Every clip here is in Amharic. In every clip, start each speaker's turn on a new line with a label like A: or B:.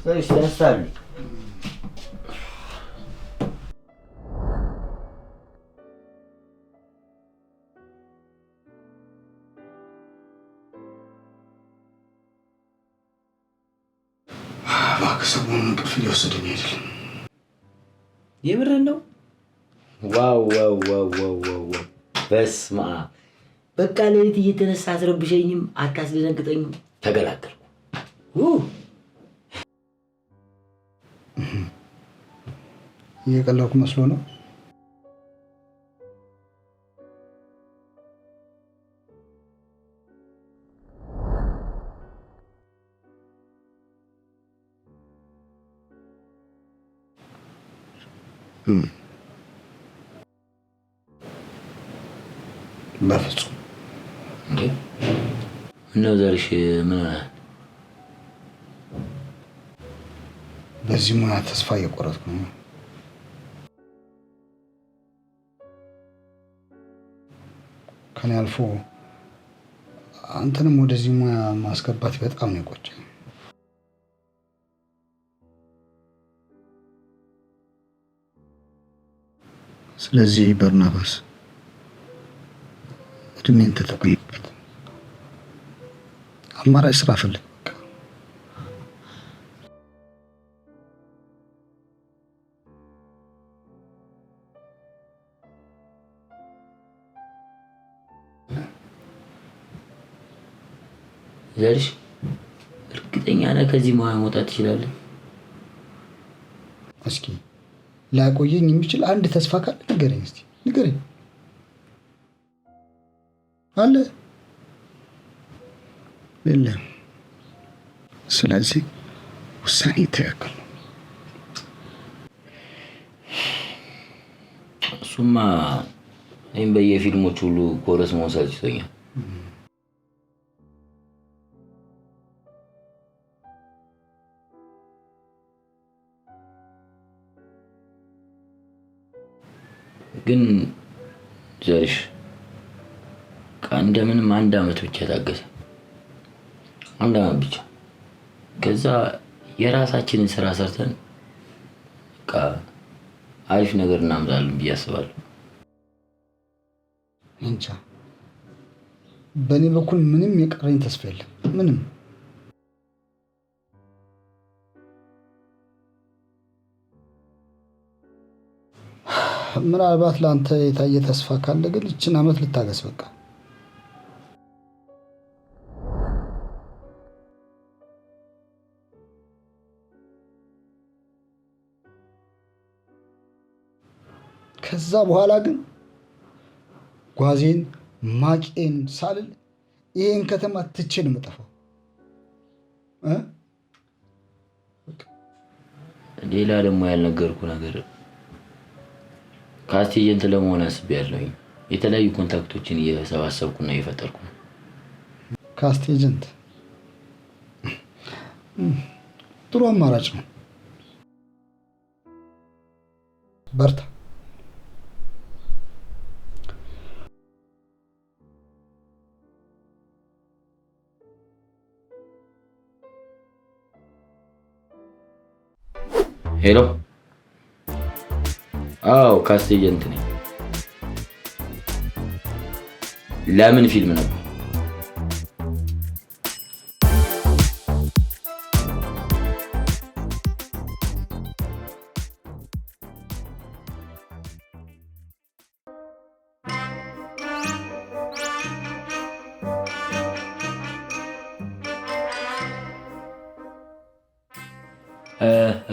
A: ዘርሽ ተነሳል።
B: ሰሞኑን እንቅልፍ እየወሰደኝ አይደለም።
A: የምርህን ነው? ዋው ዋው ዋው ዋው ዋው! በስመ አብ! በቃ ሌሊት እየተነሳ አስረብሸኝም አታስደነግጠኝም። ተገላገልኩ።
B: እየቀለድኩ መስሎ ነው። በፍጹም
A: እንዴ! ምነው ዘርሽ ምን ሆነ?
B: በዚህ ሙያ ተስፋ እየቆረጥኩ ነው። ከኔ አልፎ አንተንም ወደዚህ ሙያ ማስገባት በጣም ነው የቆጨኝ። ስለዚህ በርናባስ እድሜን ተጠቀምበት። አማራጭ ስራ ፈልግ።
A: ዘርሽ እርግጠኛ ነህ ከዚህ ሙያ መውጣት ትችላለህ?
B: እስኪ ላቆየኝ የሚችል አንድ ተስፋ ካለ ንገረኝ። እስቲ ንገረኝ። አለ የለም? ስለዚህ ውሳኔ ትክክል ነው።
A: እሱማ እኔም በየፊልሞች ሁሉ ኮረስ መውሰድ ይቶኛል። ግን ዘርሽ እንደምንም አንድ አመት ብቻ ታገሰ። አንድ አመት ብቻ። ከዛ የራሳችንን ስራ ሰርተን በቃ አሪፍ ነገር እናምጣለን ብዬ አስባለሁ።
B: እንጃ በእኔ በኩል ምንም የቀረኝ ተስፋ የለም። ምንም። ምናልባት ለአንተ የታየ ተስፋ ካለ ግን ይችን አመት ልታገስ በቃ። ከዛ በኋላ ግን ጓዜን ማቄን ሳልል ይሄን ከተማ ትቼ ነው የምጠፋው።
A: ሌላ ደግሞ ያልነገርኩ ነገር ካስት ኤጀንት ለመሆን አስቤያለሁኝ። የተለያዩ ኮንታክቶችን እየሰባሰብኩና እየፈጠርኩ ነው።
B: ካስት ኤጀንት ጥሩ አማራጭ ነው። በርታ።
A: ሄሎ። አዎ ካስት ኤጀንት ነኝ። ለምን ፊልም ነበር?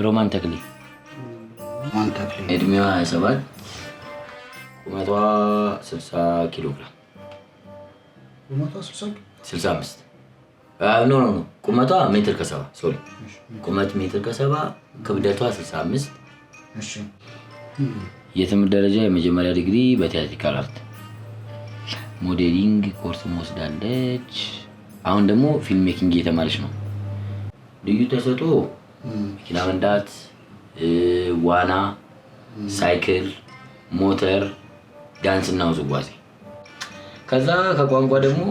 A: ሮማን ተክሌ። እድሜዋ 27 ቁመቷ 60 ኪሎ ግራም።
B: ቁመቷ 65?
A: ኖ ቁመቷ ሜትር ከ70 ሶሪ፣ ቁመት ሜትር ከ70 ክብደቷ 65።
B: እሺ።
A: የትምህርት ደረጃ የመጀመሪያ ዲግሪ በቲያትሪካል አርት፣ ሞዴሊንግ ኮርስ ወስዳለች። አሁን ደግሞ ፊልም ሜኪንግ እየተማረች ነው። ልዩ ተሰጥኦ መኪና መንዳት፣ ዋና፣ ሳይክል፣ ሞተር፣ ዳንስ እና ውዝዋዜ። ከዛ ከቋንቋ ደግሞ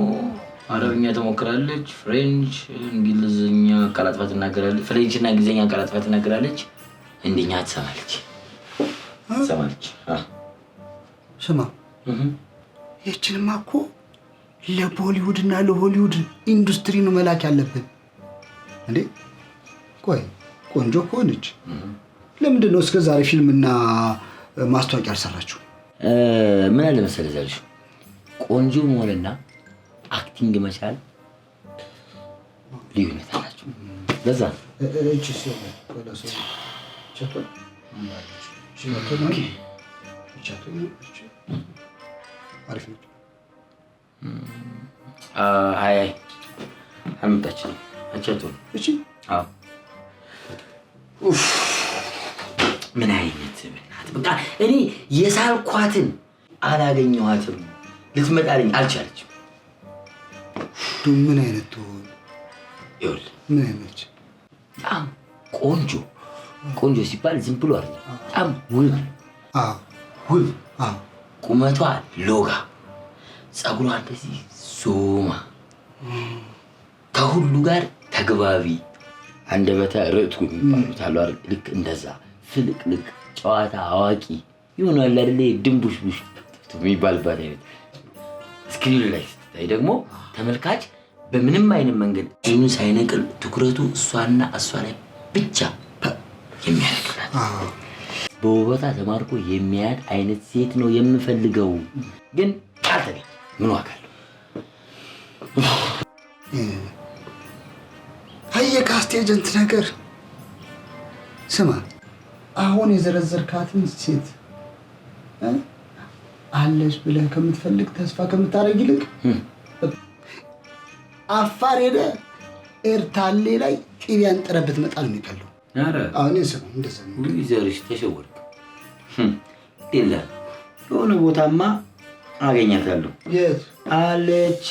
A: አረብኛ ተሞክራለች፣ ፍሬንች፣ እንግሊዝኛ አቀላጥፋ ትናገራለች። ፍሬንችና እንግሊዝኛ አቀላጥፋ ትናገራለች። እንደኛ ትሰማለች።
B: ስማ ይህችንማ እኮ ለቦሊውድ እና ለሆሊውድ ኢንዱስትሪ ነው መላክ ያለብን እንዴ። ቆይ ቆንጆ ከሆነች ለምንድን ነው እስከ ዛሬ ፊልምና ማስታወቂያ አልሰራችሁ?
A: ምን አለ መሰለህ ዛልሽ ቆንጆ መሆንና አክቲንግ መቻል ልዩነት አላቸው። ለዛ
B: እቺስ ወላሶ ቻቶ አሪፍ ነው።
A: አይ አልመጣችም። አቻቶ
B: እቺ
A: አዎ ምን አይነት ብናት በቃ እኔ የሳልኳትን አላገኘኋትም። ልትመጣልኝ አልቻለችም።
B: ምን አይነት ትሆን
A: ይኸውልህ
B: ምን አይነት
A: በጣም ቆንጆ ሲባል ዝም ብሎ አይደለም። በጣም ውብ ቁመቷ ሎጋ፣ ፀጉሯ እንደዚህ ዞማ፣ ከሁሉ ጋር ተግባቢ፣ አንደበተ ርቱዕ የሚባሉት አሉ አይደል? ልክ እንደዛ ፍልቅልቅ፣ ጨዋታ አዋቂ ይሆናል አይደል? ድንቡሽቡሽ የሚባልባት አይነት ስክሪን ላይ ስትታይ ደግሞ ተመልካች በምንም አይነት መንገድ አይኑን ሳይነቅል ትኩረቱ እሷና እሷ ላይ ብቻ የሚያደርግላት በውበቷ ተማርኮ የሚያድ አይነት ሴት ነው የምፈልገው። ግን አልተገኘ ምን ዋጋ አለው?
B: የካስት ኤጀንት ነገር ስማ፣ አሁን የዘረዘርካትን ሴት አለች ብለህ ከምትፈልግ ተስፋ ከምታደርግ ይልቅ አፋር ሄደህ ኤርታሌ ላይ ቅቤ አንጥረህ ብትመጣ ነው የሚቀለው። አሁን ስማ እንደዛ ነው።
A: ዘርሽ ተሸወድክ። የሆነ ቦታማ አገኛታለሁ።
B: የት
A: አለች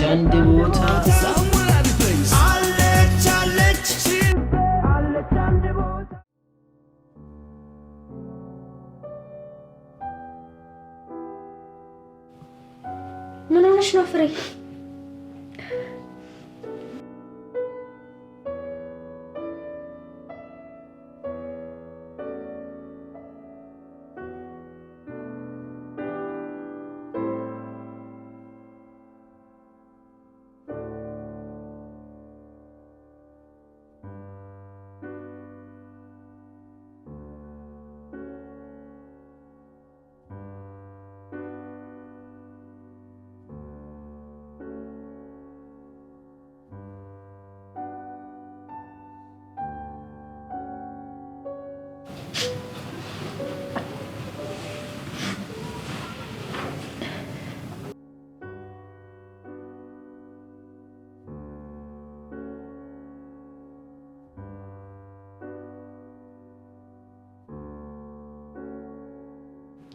A: አንድ ቦታ
C: ምን ሆነሽ ነው ፍሬ?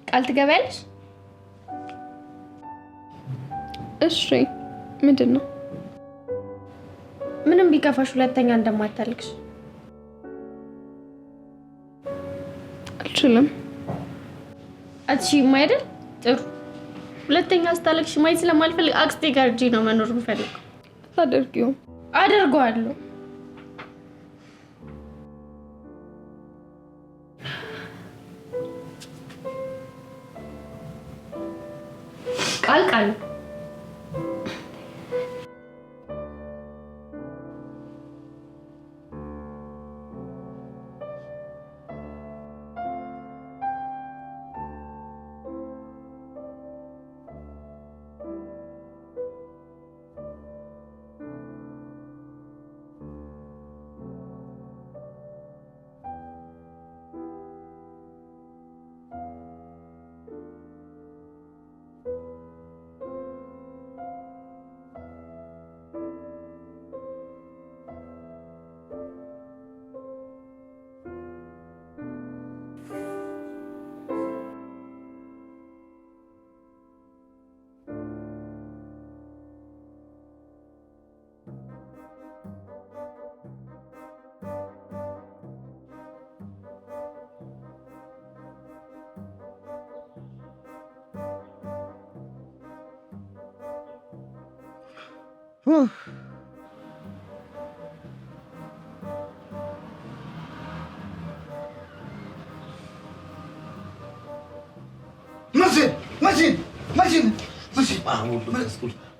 C: ቃል ትገቢያለሽ?
D: እሺ ምንድን ነው?
C: ምንም ቢከፋሽ ሁለተኛ እንደማታልቅሽ።
D: አልችልም።
C: አትችይም አይደል? ጥሩ። ሁለተኛ ስታለቅሽ ማየት ስለማልፈልግ አክስቴ ጋር ሂጅ ነው መኖር የምፈልገው።
D: አታደርጊውም?
C: አደርገዋለሁ። ቃል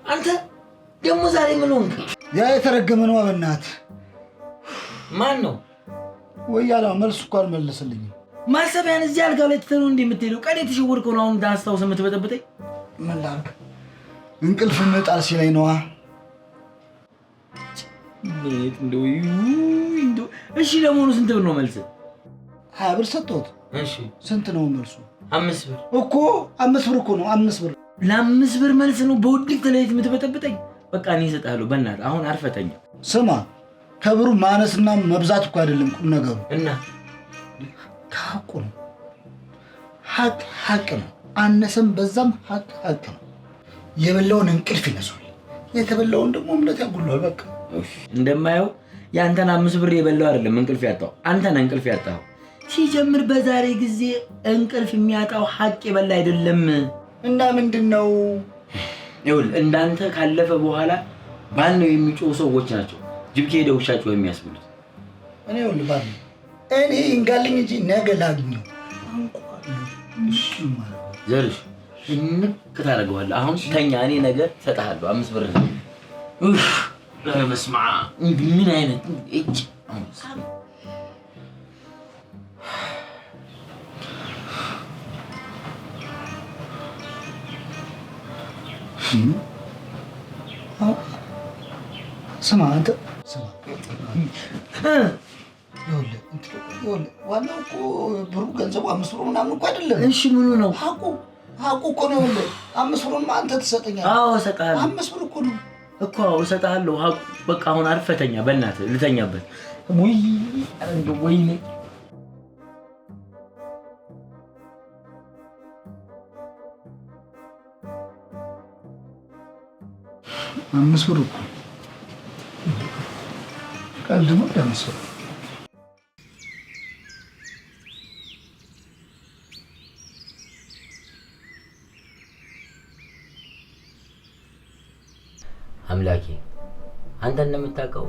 A: አንተ ደግሞ ዛሬ ምን ሆንክ?
B: ያ የተረገመ ነው በእናትህ።
A: ማን ነው?
B: ወያላ መልስ እኮ አልመለስልኝም።
A: ማሰቢያን እዚህ አልጋው ላይ ትተህ ነው እንዴ የምትሄደው? ቀን የተሸወርከው ነው አሁን እንዳስታውሰህ የምትበጠብጠኝ?
B: ምን ላድርግ? እንቅልፍ መጣል ሲለኝ ነዋ።
A: እንደው እሺ፣ ለመሆኑ ስንት ብር ነው መልስ?
B: 20 ብር ሰጠሁት።
A: እሺ፣
B: ስንት ነው መልሱ?
A: 5 ብር
B: እኮ 5 ብር እኮ ነው። 5 ብር
A: ለ5 ብር መልስ ነው በውድቅ ተለይት የምትበጠብጠኝ? በቃ እኔ እሰጥሃለሁ። በእናትህ አሁን አርፈተኛ።
B: ስማ፣ ከብሩ ማነስና መብዛት እኮ አይደለም ቁም ነገሩ።
A: እና
B: ሐቁ ነው። ሐቅ ነው። አነሰም በዛም ሐቅ ነው። የበላውን እንቅልፍ ይነሳል፣ የተበላውን ደግሞ እምነት ያጎላል። በቃ
A: እንደማየው ያንተን 5 ብር የበላው አይደለም እንቅልፍ ያጣው፣ አንተ ነህ እንቅልፍ ያጣው። ሲጀምር በዛሬ ጊዜ እንቅልፍ የሚያጣው ሐቅ የበላ አይደለም።
B: እና ምንድነው?
A: ይኸውልህ እንዳንተ ካለፈ በኋላ ባል ነው የሚጮሁ ሰዎች ናቸው ጅብ ከሄደ ውሻ ጮኸ የሚያስብሉት።
B: እኔ ይኸውልህ ባል እኔ እንጋልኝ እንጂ ነገ ላግኘው አንቋለሁ። እሺ ማለት
A: ዘርሽ እንክ ታደርገዋለህ። አሁን ተኛ፣ እኔ ነገ እሰጥሃለሁ 5 ብር። በስመ አብ ምን አይነት እጅ
B: ስማ አንተ ስማ፣ ዋናው እኮ ብሩ ገንዘቡ 5 ብር ምናምን እኮ አይደለም።
A: እሺ ምኑ ነው?
B: ሐቁ እኮ ነው። 5 ብሩን አንተ ትሰጠኛለህ።
A: አዎ እሰጥሃለሁ።
B: 5 ብር እኮ ነው
A: እኮ እሰጥሃለሁ። ሐቁ በቃ አሁን አርፈተኛ፣ በእናትህ ልተኛበት። ወይ እንደው ወይኔ
B: አምስት ብር እኮ ቀልድ ነው። ለምሳሌ
A: አምላኬ አንተ እንደምታውቀው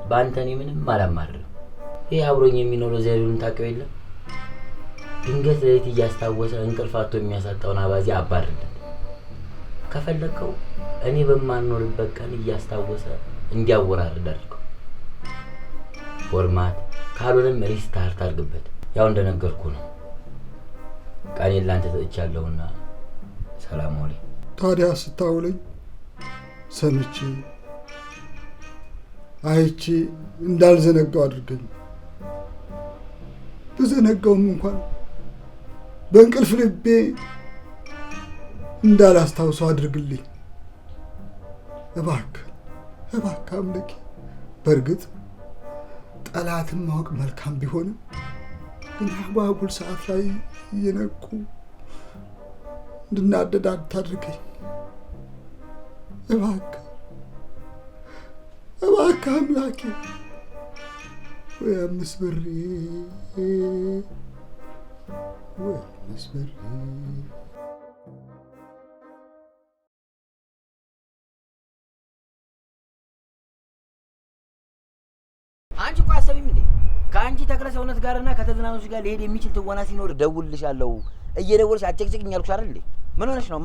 A: በአንተ እኔ ምንም አላማርርም። ይሄ አብሮኝ የሚኖረው ዘሪውን ታውቀው የለም? ድንገት ለሌት እያስታወሰ እንቅልፍ አጥቶ የሚያሳጣውን አባዜ አባርለት። ከፈለከው እኔ በማንኖርበት ቀን እያስታወሰ እንዲያወራርድ አድርገው። ፎርማት ካልሆነም ሪስታርት አድርግበት። ያው እንደነገርኩ ነው። ቃኔን ላንተ ሰጥቻለሁና ሰላም ዋል።
B: ታዲያ ስታውለኝ ሰምቼ አይቼ እንዳልዘነጋው አድርገኝ። በዘነጋውም እንኳን በእንቅልፍ ልቤ እንዳላስታውሰው አድርግልኝ እባክህ አምላኬ። በእርግጥ ጠላትን ማወቅ መልካም ቢሆንም ግን አጓጉል ሰዓት ላይ እየነቁ እንድናደድ አታድርገኝ እባክህ አምላኬ። ወይ 5 ብር ወይ 5 ብር።
A: አንቺ እኮ አሰቢም እንዴ? ከአንቺ ተክለ ሰውነት ጋርና ከተዝናኖች ጋር ሊሄድ የሚችል ትወና ሲኖር ደውልልሻለሁ። እየደወልሽ አጨቅጭቅኝ ያልኩሽ አይደል እንዴ? ምን ሆነሽ ነው?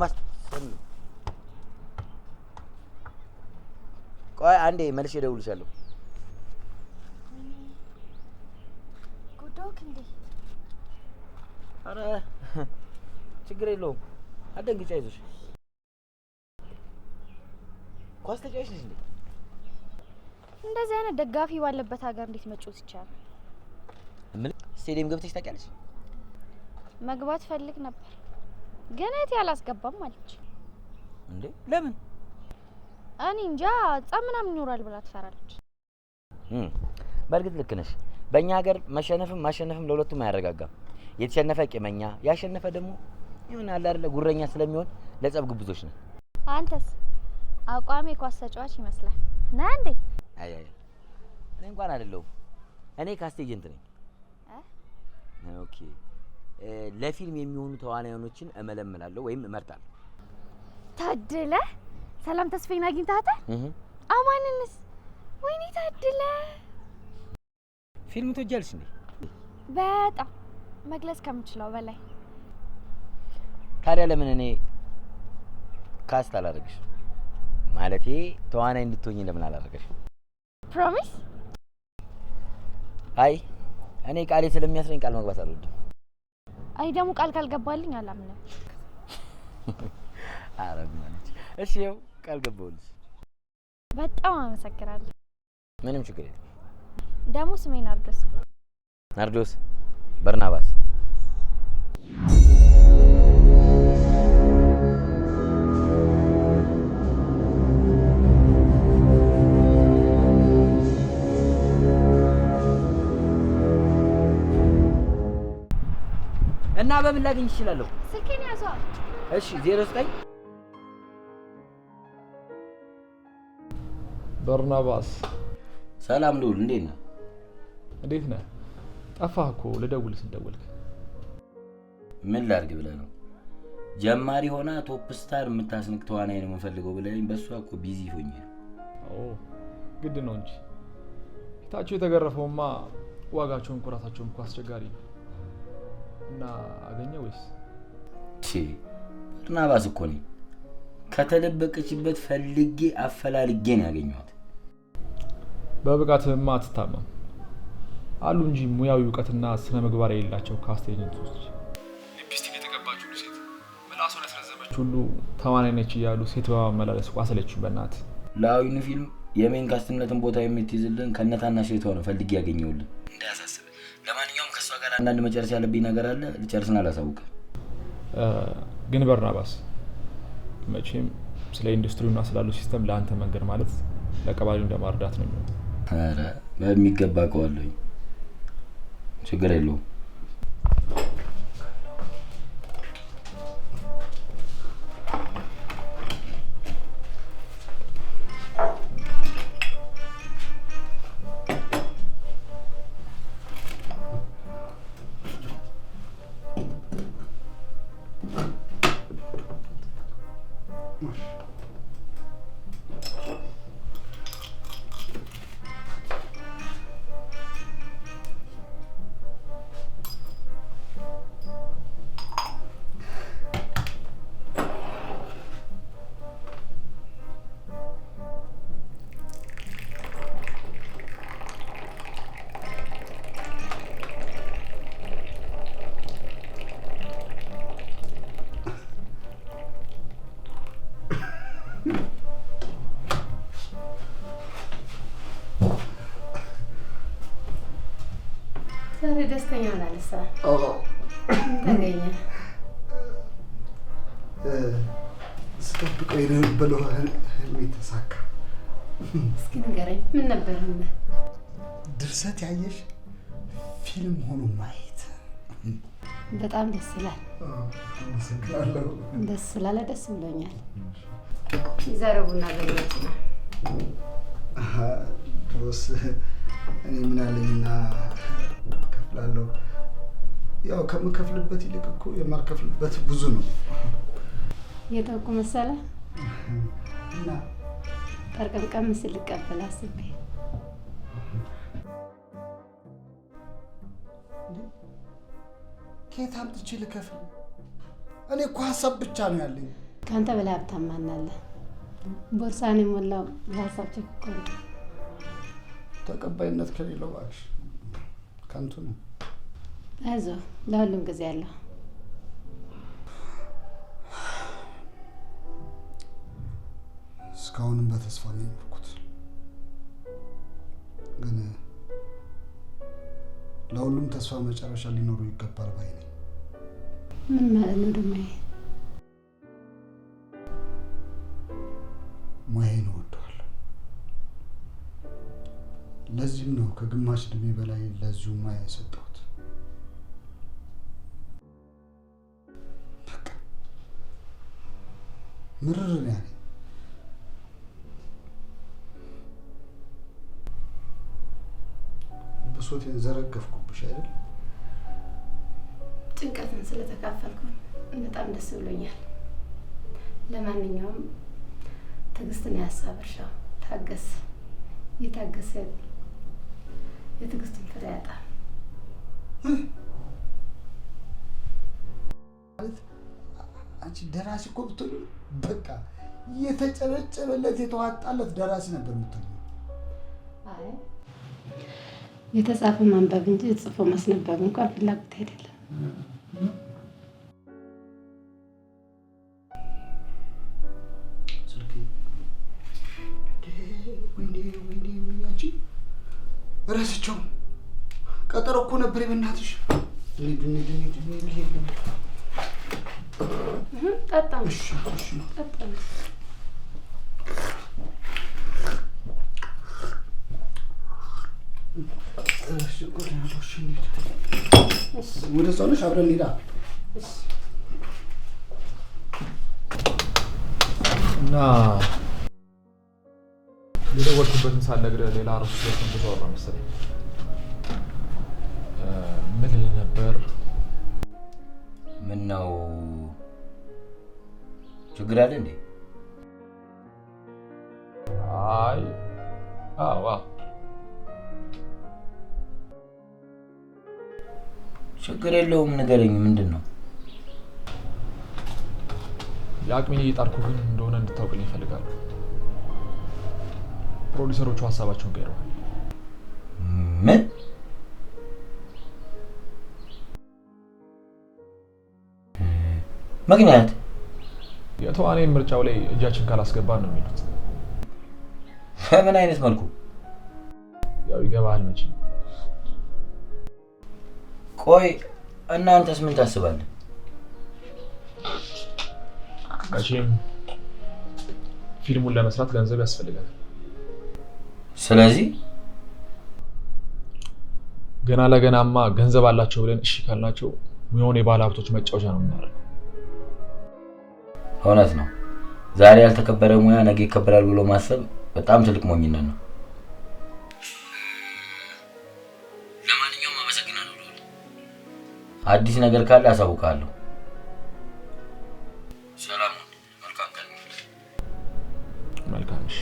A: ቆይ አንዴ መልሼ እደውልልሻለሁ።
C: ጉዶክ እንዴ?
A: ኧረ ችግር የለውም አትደንግጪ፣ አይዞሽ። ኳስ ተጫዋች ነሽ እንዴ?
C: እንደዚህ አይነት ደጋፊ ባለበት ሀገር እንዴት መጫወት ይቻላል?
A: ምን ስቴዲየም ገብተሽ ታውቂያለሽ?
C: መግባት ፈልግ ነበር ግን እህቴ አላስገባም አለች።
A: እንዴ ለምን?
C: እኔ እንጃ ጸብ ምናምን ይኖራል ብላ ትፈራለች።
A: በእርግጥ ልክ ነሽ። በእኛ ሀገር መሸነፍም ማሸነፍም ለሁለቱም አያረጋጋም። የተሸነፈ ቂመኛ፣ ያሸነፈ ደግሞ ይሁን አለ አይደለ ጉረኛ ስለሚሆን ለጸብ ግብዞች ነው።
C: አንተስ አቋሜ ኳስ ተጫዋች ይመስላል ና እንዴ?
A: አይ እኔ እንኳን አይደለሁም። እኔ ካስት ኤጀንት ነኝ። ኦኬ ለፊልም የሚሆኑ ተዋናዮችን እመለምላለሁ ወይም እመርጣለሁ።
C: ታድለ ሰላም ተስፋዬን አግኝታታል? አማንንስ? ወይኔ ታድለ።
A: ፊልም ትወጃለሽ እንዴ?
C: በጣም መግለጽ ከምችለው በላይ።
A: ታዲያ ለምን እኔ ካስት አላደርግሽ? ማለቴ ተዋናይ እንድትሆኚ ለምን አላደርግሽ?
C: ፕሮሚስ?
A: አይ እኔ ቃሌ ስለሚያስረኝ ቃል መግባት አልወድም።
C: አይ ደግሞ ቃል ካልገባልኝ አላምንም።
A: አረግማለች። እሺ ያው ቃል ገባሁልሽ።
C: በጣም አመሰግናለሁ።
A: ምንም ችግር የለም።
C: ደግሞ ስሜ ናርዶስ።
A: ናርዶስ በርናባስ። እና በምን ላገኝ እችላለሁ?
C: ስልኬን ያዘው።
A: እሺ 09
E: በርናባስ።
A: ሰላም ልውል፣ እንዴት ነህ?
E: እንዴት ነህ? ጠፋህ እኮ ልደውል ስንደውልክ።
A: ምን ላድርግ ብለህ ነው? ጀማሪ ሆና ቶፕ ስታር የምታስንቅ ተዋናይ ነው የምፈልገው ብለኸኝ በሷ እኮ ቢዚ ሆኜ ነው።
E: ግድ ነው እንጂ ፊታቸው የተገረፈውማ ዋጋቸውን ኩራታቸውን እኮ አስቸጋሪ ነው። እና አገኘ ወይስ?
A: በርናባስ እኮ ነኝ። ከተደበቀችበት ፈልጌ አፈላልጌ ነው ያገኘኋት።
E: በብቃትህማ አትታመም አሉ እንጂ ሙያዊ እውቀትና ስነ ምግባር የሌላቸው ካስት ኤጀንቶች። ሊፕስቲክ የተቀባች ሁሉ ሴት ምላሷን ያስረዘመች ሁሉ ተዋናይ ነች እያሉ ሴት በማመላለስ ቋሰለችኝ። በእናትህ
A: ለአሁኑ ፊልም የሜን ካስትነትን ቦታ የምትይዝልን ከነታና ሴቷ ነው ፈልጌ ያገኘሁልን። እንዳያሳስብ። ለማንኛውም ከሷ ጋር አንዳንድ መጨረስ ያለብኝ ነገር አለ። ልጨርስና አላሳውቅም።
E: ግን በርናባስ መቼም ስለ ኢንዱስትሪውና ስላለው ሲስተም ለአንተ መንገድ ማለት ለቀባሪው እንደማርዳት ነው የሚሆነው።
A: ኧረ በሚገባ አውቀዋለሁኝ። ችግር የለውም።
C: ዛሬ ደስተኛ ሆናለሳ? ተገኘ
B: ስጠብቀው የነበረው ህልሜ ተሳካ።
C: እስኪ ንገረኝ፣ ምን ነበር ህልም?
B: ድርሰት ያየሽ ፊልም ሆኖ ማየት።
C: በጣም ደስ ይላል።
B: አመሰግናለሁ።
C: ደስ ስላለ ደስ ብሎኛል። የዛሬው ቡና ገኘት ነው።
B: ድሮስ እኔ ምን አለኝና ከፍላለሁ። ያው ከምከፍልበት ይልቅ እኮ የማልከፍልበት ብዙ ነው።
C: የታውቁ መሰለ
B: እና
C: ቀርቀምቀም ሲል ልቀበል አስቤ።
B: ከየት አምጥቼ ልከፍል? እኔ እኮ ሀሳብ ብቻ ነው ያለኝ።
C: ካንተ በላይ ሀብታም ማን አለ? ቦርሳን የሞላው የሀሳብ ቸኮ ነው።
B: ተቀባይነት ከሌለው እባክሽ ከንቱ ነው።
C: አይዞህ፣ ለሁሉም ጊዜ አለው።
B: እስካሁንም በተስፋ ነው የኖርኩት፣ ግን ለሁሉም ተስፋ መጨረሻ ሊኖሩ ይገባል ባይ ነኝ።
C: ምን ማለት ነው ደግሞ?
B: ሙያዬን እወደዋለሁ። ለዚህም ነው ከግማሽ እድሜ በላይ ለዚሁ ሙያ የሰጠሁት። በቃ ምርር ነው ያለኝ። ብሶቴን ዘረገፍኩብሽ አይደል?
C: ጭንቀትን ስለተካፈልኩ በጣም ደስ ብሎኛል። ለማንኛውም ትዕግስትን የሀሳብ እርሻው ታገስ። የታገሰ የትዕግስትን ፍሬ ያጣል።
B: አንቺ ደራሲ እኮ ብትሆኚ በቃ የተጨበጨበለት የተዋጣለት ደራሲ ነበር የምትሆኚ።
F: አይ የተጻፈ ማንበብ እንጂ ጽፎ ማስነበብ እንኳን ፍላጎት አይደለም።
B: ወይኔ አንቺ ረስቸው ቀጠሮ እኮ ነበር በእናትሽ።
F: ጠጣ።
B: እሺ
F: ጠጣ።
B: ወደ እሷ ነሽ አብረን እንሂዳ።
E: እና የደወልኩበትን ሳልነግርህ ሌላ ርዕስ ስለትን ብዙ አወራ መሰለኝ። ምን ልልህ ነበር?
A: ምን ነው ችግር አለ እንዴ?
E: አይ አዎ
A: ችግር የለውም ንገረኝ። ምንድን ነው?
E: የአቅሜን እየጣርኩ ግን እንደሆነ እንድታውቅልኝ እፈልጋለሁ። ፕሮዲሰሮቹ ሀሳባቸውን ቀይረዋል።
A: ምን? ምክንያት?
E: የተዋናይን ምርጫው ላይ እጃችን ካላስገባን ነው የሚሉት።
A: በምን አይነት መልኩ?
E: ያው ይገባሃል መቼም።
A: ቆይ እናንተስ ምን ታስባለህ?
E: መቼም ፊልሙን ለመስራት ገንዘብ ያስፈልጋል።
A: ስለዚህ
E: ገና ለገናማ ገንዘብ አላቸው ብለን እሺ ካልናቸው ሙያውን የባለ ሀብቶች መጫወቻ ነው የምናደርገው።
A: እውነት ነው። ዛሬ ያልተከበረ ሙያ ነገ ይከበራል ብሎ ማሰብ በጣም ትልቅ ሞኝነት ነው። ለማንኛውም አመሰግናለሁ። አዲስ ነገር ካለ አሳውቃለሁ። ሰላም ሁን። መልካም ቀን።
E: መልካም። እሺ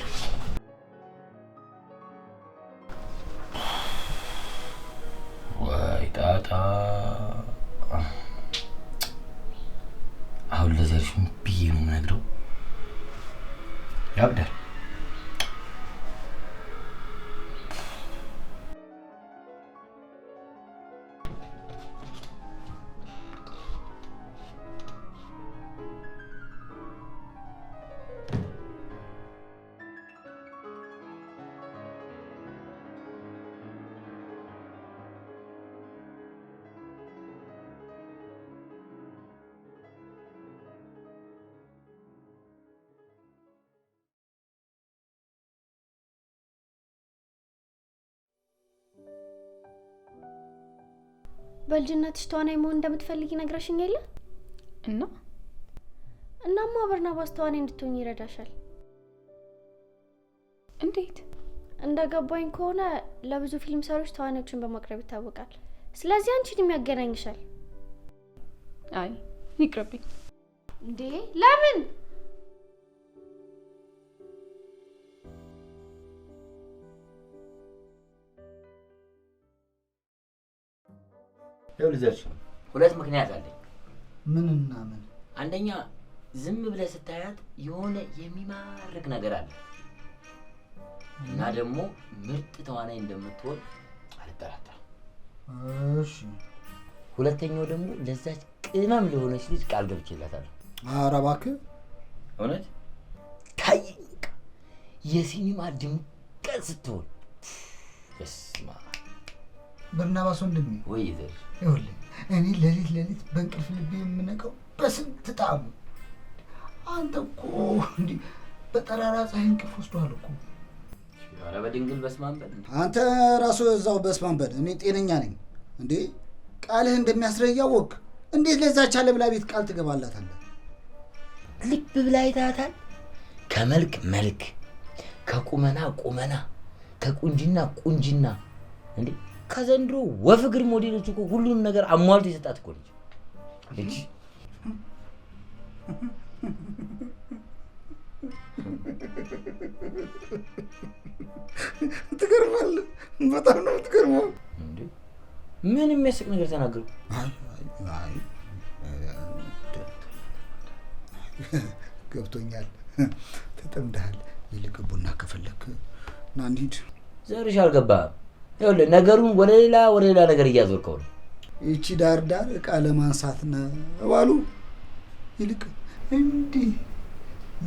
A: ወይ ጣጣ። አሁን ለዘርሽ ብዬ ነው የምነግረው። ያብዳል።
C: በልጅነትሽ ተዋናይ መሆን እንደምትፈልጊ ነግረሽኝ የለ? እናማ በርናባስ ተዋናይ እንድትሆኚ ይረዳሻል።
D: እንዴት?
C: እንደገባኝ ከሆነ ለብዙ ፊልም ሰሪዎች ተዋናዮችን በማቅረብ ይታወቃል። ስለዚህ አንቺን ያገናኝሻል።
D: አይ ይቅርብኝ።
C: እንዴ ለምን?
A: ለልዘርሽ ሁለት ምክንያት አለኝ።
B: ምንና ምን?
A: አንደኛ ዝም ብለህ ስታያት የሆነ የሚማርክ ነገር አለ እና ደግሞ ምርጥ ተዋናይ እንደምትሆን አልጠራጠርም።
B: እሺ።
A: ሁለተኛው ደግሞ ለዛች ቅመም ለሆነች ልጅ ቃል ገብቼላታለሁ።
B: ኧረ እባክህ
A: እውነት ታየኝ። የሲኒማ ድምቀት ስትሆን በስመ አብ።
B: በርናባስ ወንድሜ
A: ወይ ዘር
B: ይኸውልህ እኔ ሌሊት በእንቅልፍ ልቤ የምነቀው በስንት ጣሙ። አንተ እኮ እንዲህ በጠራራ ፀሐይ እንቅልፍ ወስዶሃል እኮ።
A: ኧረ በድንግል በስማን በል።
B: አንተ ራስህ እዛው በስማን በል። እኔ ጤነኛ ነኝ እንዴ? ቃልህ እንደሚያስረያወቅ እንዴት ለዛች አለ ብላ ቤት ቃል ትገባላታለህ?
A: ልብ ብላ አይታታል። ከመልክ መልክ፣ ከቁመና ቁመና፣ ከቁንጅና ቁንጅና። እንዴ ከዘንድሮ ወፍ እግር ሞዴሎች እኮ ሁሉንም ነገር አሟልቶ የሰጣት እኮ ነች እንጂ
B: ትገርማለህ። በጣም ነው የምትገርመው።
A: እንዴ ምን የሚያስቅ ነገር ተናገሩ?
B: ገብቶኛል። ተጠምደሃል። ይልቅ ቡና ከፈለክ ና እንሂድ።
A: ዘርሽ አልገባህም። ይኸውልህ ነገሩን ወደ ሌላ ነገር እያዞርከው ነው።
B: ይቺ ዳር ዕቃ ለማንሳት ነው አሉ። ይልቅ እንዲህ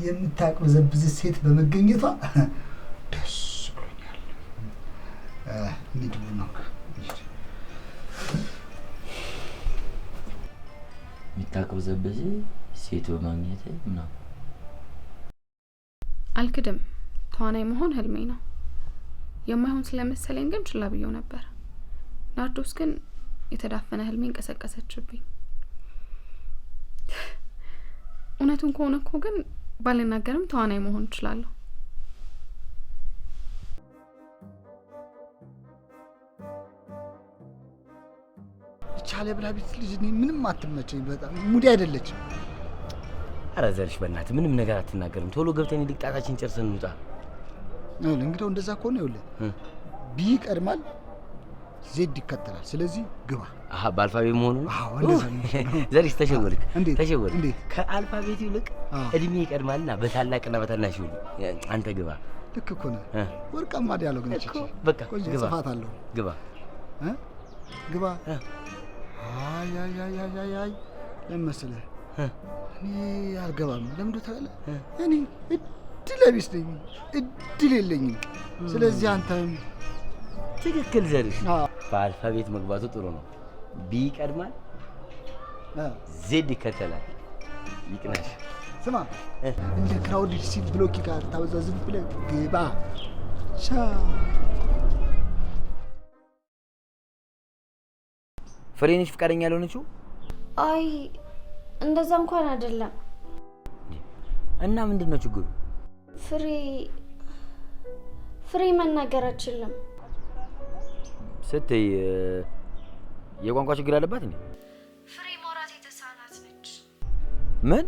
B: የምታቅበዘብዝ ሴት በመገኘቷ ደስ ብሎኛል። እንሂድ ቡና
A: የምታቅበዘብዝ ሴት በማግኘት ምናምን
D: አልክድም። ተዋናይ መሆን ህልሜ ነው። የማይሆን ስለመሰለኝ ግን ችላ ብዬው ነበር። ናርዶስ ግን የተዳፈነ ህልሜን ቀሰቀሰችብኝ። እውነቱን ከሆነ እኮ ግን ባልናገርም ተዋናይ መሆን እችላለሁ።
B: ይቻለ ብላ ቢት ልጅ ምንም አትመቸኝ። በጣም ሙዲ አይደለችም።
A: ኧረ ዘርሽ በእናትህ ምንም ነገር አትናገርም። ቶሎ ገብተን ድቅጣታችን ጨርሰን እንውጣ።
B: እንግዲህ እንደዛ ከሆነ ይኸውልህ ቢ ይቀድማል፣ ዜድ ይከተላል። ስለዚህ ግባ።
A: በአልፋቤት መሆኑ ነው?
B: አዎ እንደዛ ነው።
A: ዘርሽ ተሸወድክ።
B: እንዴት?
A: ከአልፋቤቱ ይልቅ እድሜ ይቀድማልና በታላቅና በታናሽ ሁሉ አንተ ግባ።
B: ልክ እኮ ነህ። ወርቃማ ዲያሎግ ነች እቺ።
A: በቃ ግባ።
B: ጽፋታለሁ።
A: ግባ
B: ግባ። አይ ለምን መሰለህ እኔ አልገባም። ለምን ታውቃለህ? እኔ እድል ቢስ ነኝ፣ እድል የለኝም። ስለዚህ አንተም
A: ትክክል ዘርሽ። በአልፋቤት መግባቱ ጥሩ ነው። ቢ ይቀድማል፣ ዜድ ይከተላል። ይቅናሽ።
B: ስማ እንደ ክራውድ ሲል ብሎክ ጋር ታወዛዝብ ብለህ ግባ።
A: ፍሬንሽ ፍቃደኛ ያልሆነችው?
C: አይ እንደዛ እንኳን አይደለም።
A: እና ምንድነው ችግሩ?
C: ፍሬ መናገር አችልም
A: ስትይ የቋንቋ ችግር አለባት እንዴ?
C: ፍሬ ማውራት የተሳናት ነች።
A: ምን?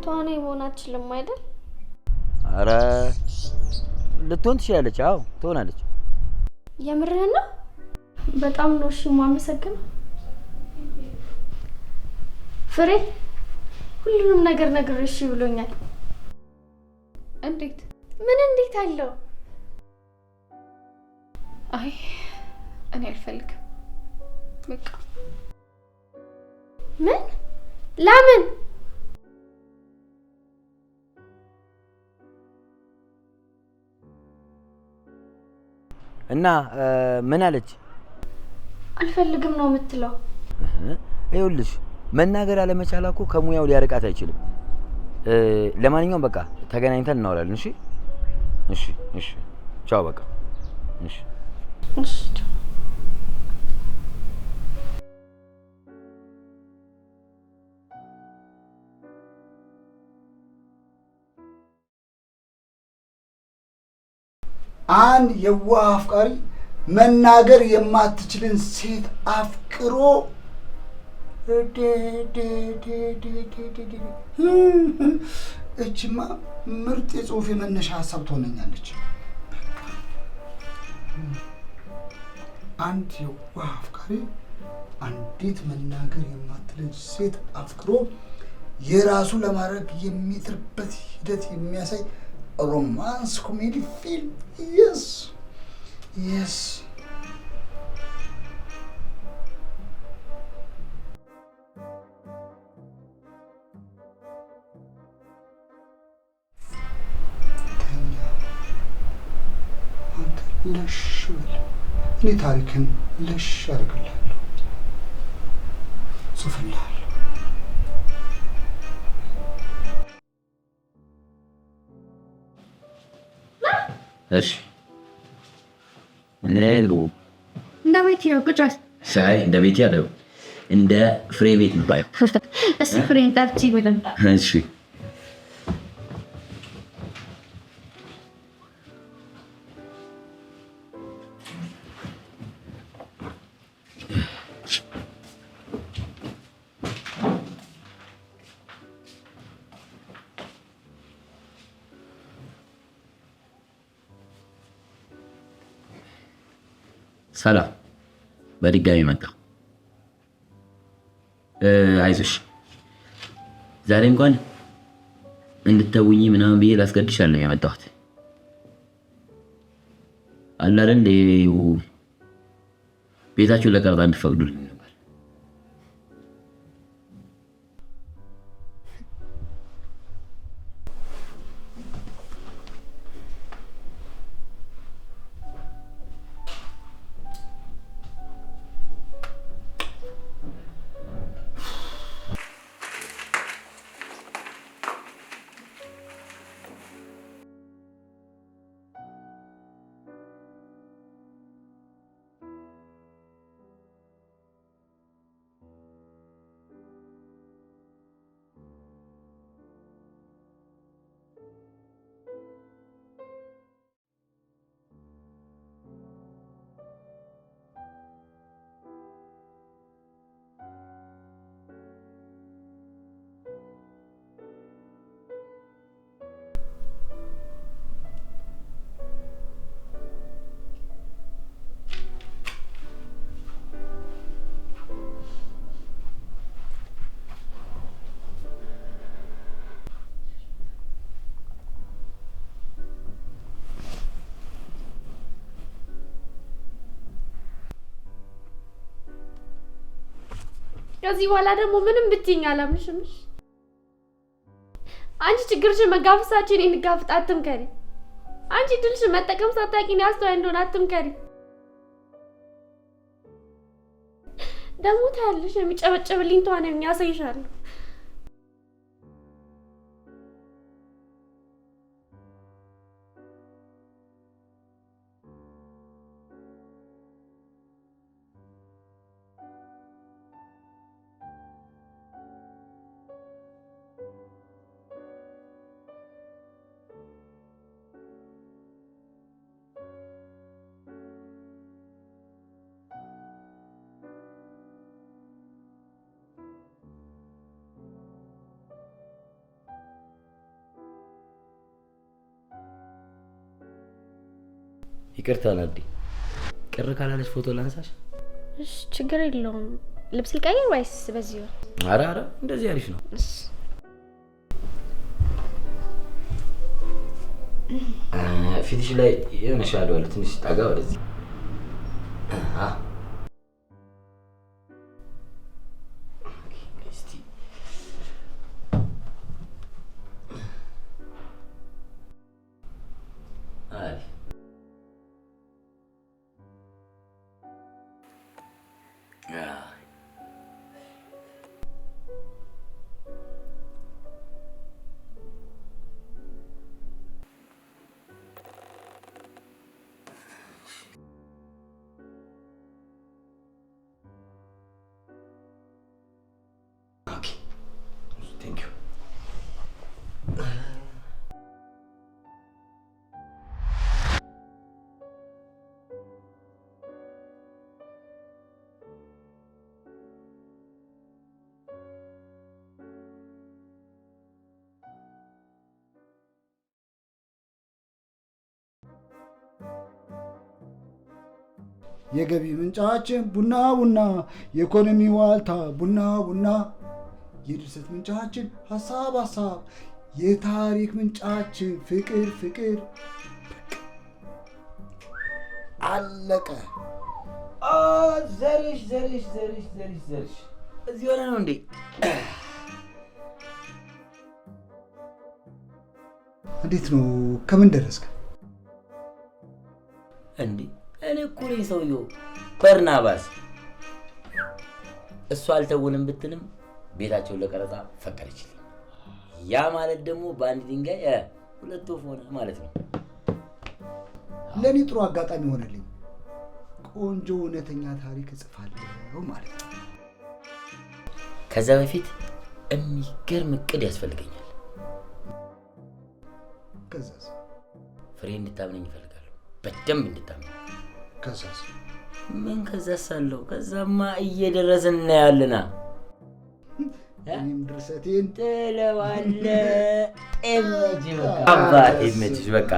C: ተዋናይ መሆን አትችልም አይደል?
A: አረ ልትሆን ትችላለች። አዎ ትሆናለች።
C: የምርህን ነው? በጣም ነው እሺ የማመሰግነው። ፍሬ ሁሉንም ነገር ነግሬሽ ብሎኛል።
D: እንዴት?
C: ምን እንዴት አለው?
D: አይ እኔ አልፈልግም። በቃ
C: ምን? ለምን?
A: እና ምን አለች?
C: አልፈልግም ነው የምትለው።
A: ይኸውልሽ መናገር አለመቻላ እኮ ከሙያው ሊያርቃት አይችልም። ለማንኛውም በቃ ተገናኝተን እናወራለን። እሺ ቻው በቃ እሺ።
B: አንድ የዋህ አፍቃሪ መናገር የማትችልን ሴት አፍቅሮ እችማ ምርጥ የጽሁፍ የመነሻ ሀሳብ ትሆነኛለች። አንድ የዋህ አፍቃሪ አንዲት መናገር የማትችልን ሴት አፍቅሮ የራሱ ለማድረግ የሚጥርበት ሂደት የሚያሳይ ሮማንስ ኮሜዲ ፊልም። የስ ለሽ በል። እኔ ታሪክን ለሽ አድርግልሃለሁ፣ ጽፍልሃለሁ።
A: እሺ ለሉ
C: እንደ ቤት ነው ቁጭ
A: ሳይ እንደ ቤት ያለው እንደ ፍሬ ቤት ነው ባይ
C: እሺ ፍሬን ታርቺ ወደም
A: እሺ ሰላም በድጋሚ መጣ። አይዞሽ ዛሬ እንኳን እንድትተውኝ ምናምን ብዬ ላስገድሻለሁ ያመጣሁት አለ አይደል ቤታችሁ ለቀረጣ እንድትፈቅዱልኝ ነበር።
C: ከዚህ በኋላ ደግሞ ምንም ብትይኝ አላምንሽም። አንቺ ችግርሽን መጋፈሳችን እንጋፍጥ አትምከሪ። አንቺ ድልሽን መጠቀም ሳታውቂ ነው አስተዋይ እንደሆነ አትምከሪ። ደግሞ ታያለሽ የሚጨበጨብልኝ ተዋናኝ ያሳይሻለሁ።
A: ይቅርታ ናዲ፣ ቅር ካላለሽ ፎቶ ላንሳሽ?
C: እሺ ችግር የለውም። ልብስ ልቀይር ወይስ በዚሁ?
A: ኧረ እንደዚህ አሪፍ ነው።
C: እሺ
A: ፊትሽ ላይ የሆነ ሻዶ አለ፣ ትንሽ ጠጋ ወደዚህ። Thank you.
B: የገቢ ምንጫችን ቡና ቡና፣ የኢኮኖሚ ዋልታ ቡና ቡና፣ የድርሰት ምንጫችን ሀሳብ ሀሳብ፣ የታሪክ ምንጫችን ፍቅር ፍቅር። አለቀ።
A: ዘርሽ እዚህ ሆነ ነው እንዴ?
B: እንዴት ነው? ከምን ደረስክ
A: እንዴ? እኔ እኮ ነኝ ሰውየው በርናባስ። እሷ አልተውንም ብትልም ቤታቸውን ለቀረጻ ፈቀደችልኝ። ያ ማለት ደግሞ በአንድ ድንጋይ ሁለት ወፍ ሆነ ማለት ነው።
B: ለእኔ ጥሩ አጋጣሚ ሆነልኝ። ቆንጆ እውነተኛ ታሪክ እጽፋለሁ ማለት ነው።
A: ከዛ በፊት የሚገርም እቅድ ያስፈልገኛል።
B: ከዛስ?
A: ፍሬ እንድታምነኝ እፈልጋለሁ፣ በደንብ እንድታምነኝ።
B: ከዛስ?
A: ምን ከዛስ አለው? ከዛማ እየደረስን እናያለና
B: እኔም ድርሰቴን
A: ትለዋለህ። ኤመጂ በቃ አባ ኤመጂ በቃ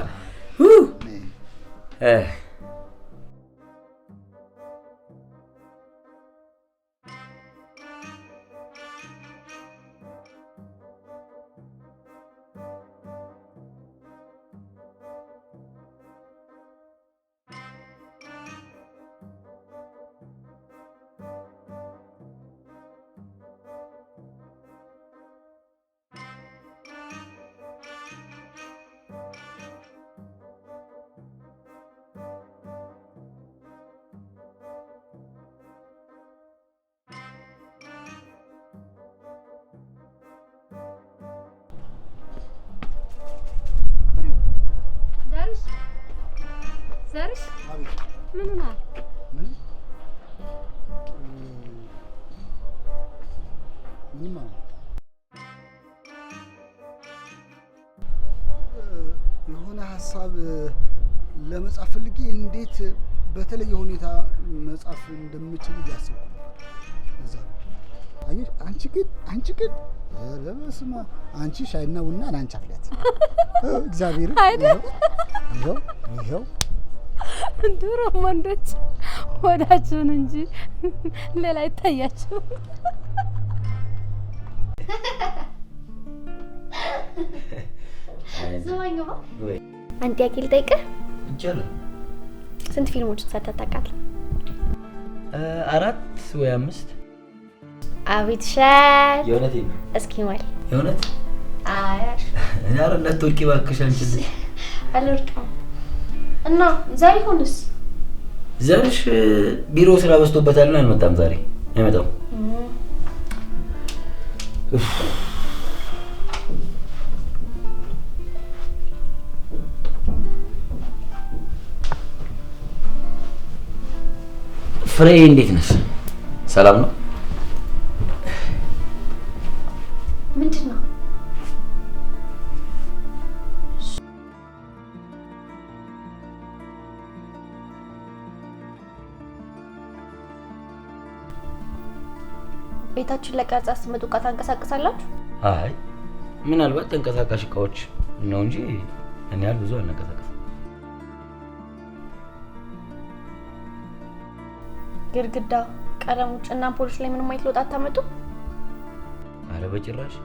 B: ለመጻፍ ፈልጌ እንዴት በተለየ ሁኔታ መጻፍ እንደምችል እያሰብኩ ነበር። እዛ አየሽ፣ አንቺ ግን ኧረ በስመ አብ አንቺ ሻይና ቡና አንቺ አፍላት እግዚአብሔር ይኸው
F: ድሮ ወንዶች ወዳችሁን እንጂ ሌላ አይታያችሁ።
C: ዘማኝማ አንተ ያኪል ጠይቀህ
A: ይቻላል።
C: ስንት ፊልሞችን ሰርተህ ታውቃለህ?
A: 4 ወይ 5።
C: አቤት ሻል
A: የእውነቴን ነው።
C: እስኪ ማል
A: የእውነት
C: አያሽ
A: እኔ አረለት ወርቂ ባክሽ አንቺ
C: አልወርቅም እና ዛሬ ሆነስ
A: ዘርሽ ቢሮ ስራ በዝቶበታልና አልመጣም። ዛሬ አይመጣም። ፍሬ እንዴት ነሽ? ሰላም ነው?
C: ምንድን ነው? ቤታችን ለቀረጻ ስትመጡ ዕቃ ታንቀሳቅሳላችሁ?
A: አይ ምናልባት ተንቀሳቃሽ እቃዎች ነው እንጂ እኔ ያህል ብዙ አልንቀሳቀስም።
C: ግድግዳ፣ ቀለሞች እና አምፖሎች ላይ ምንም አይነት ለውጥ አታመጡ?
A: አረ በጭራሽ።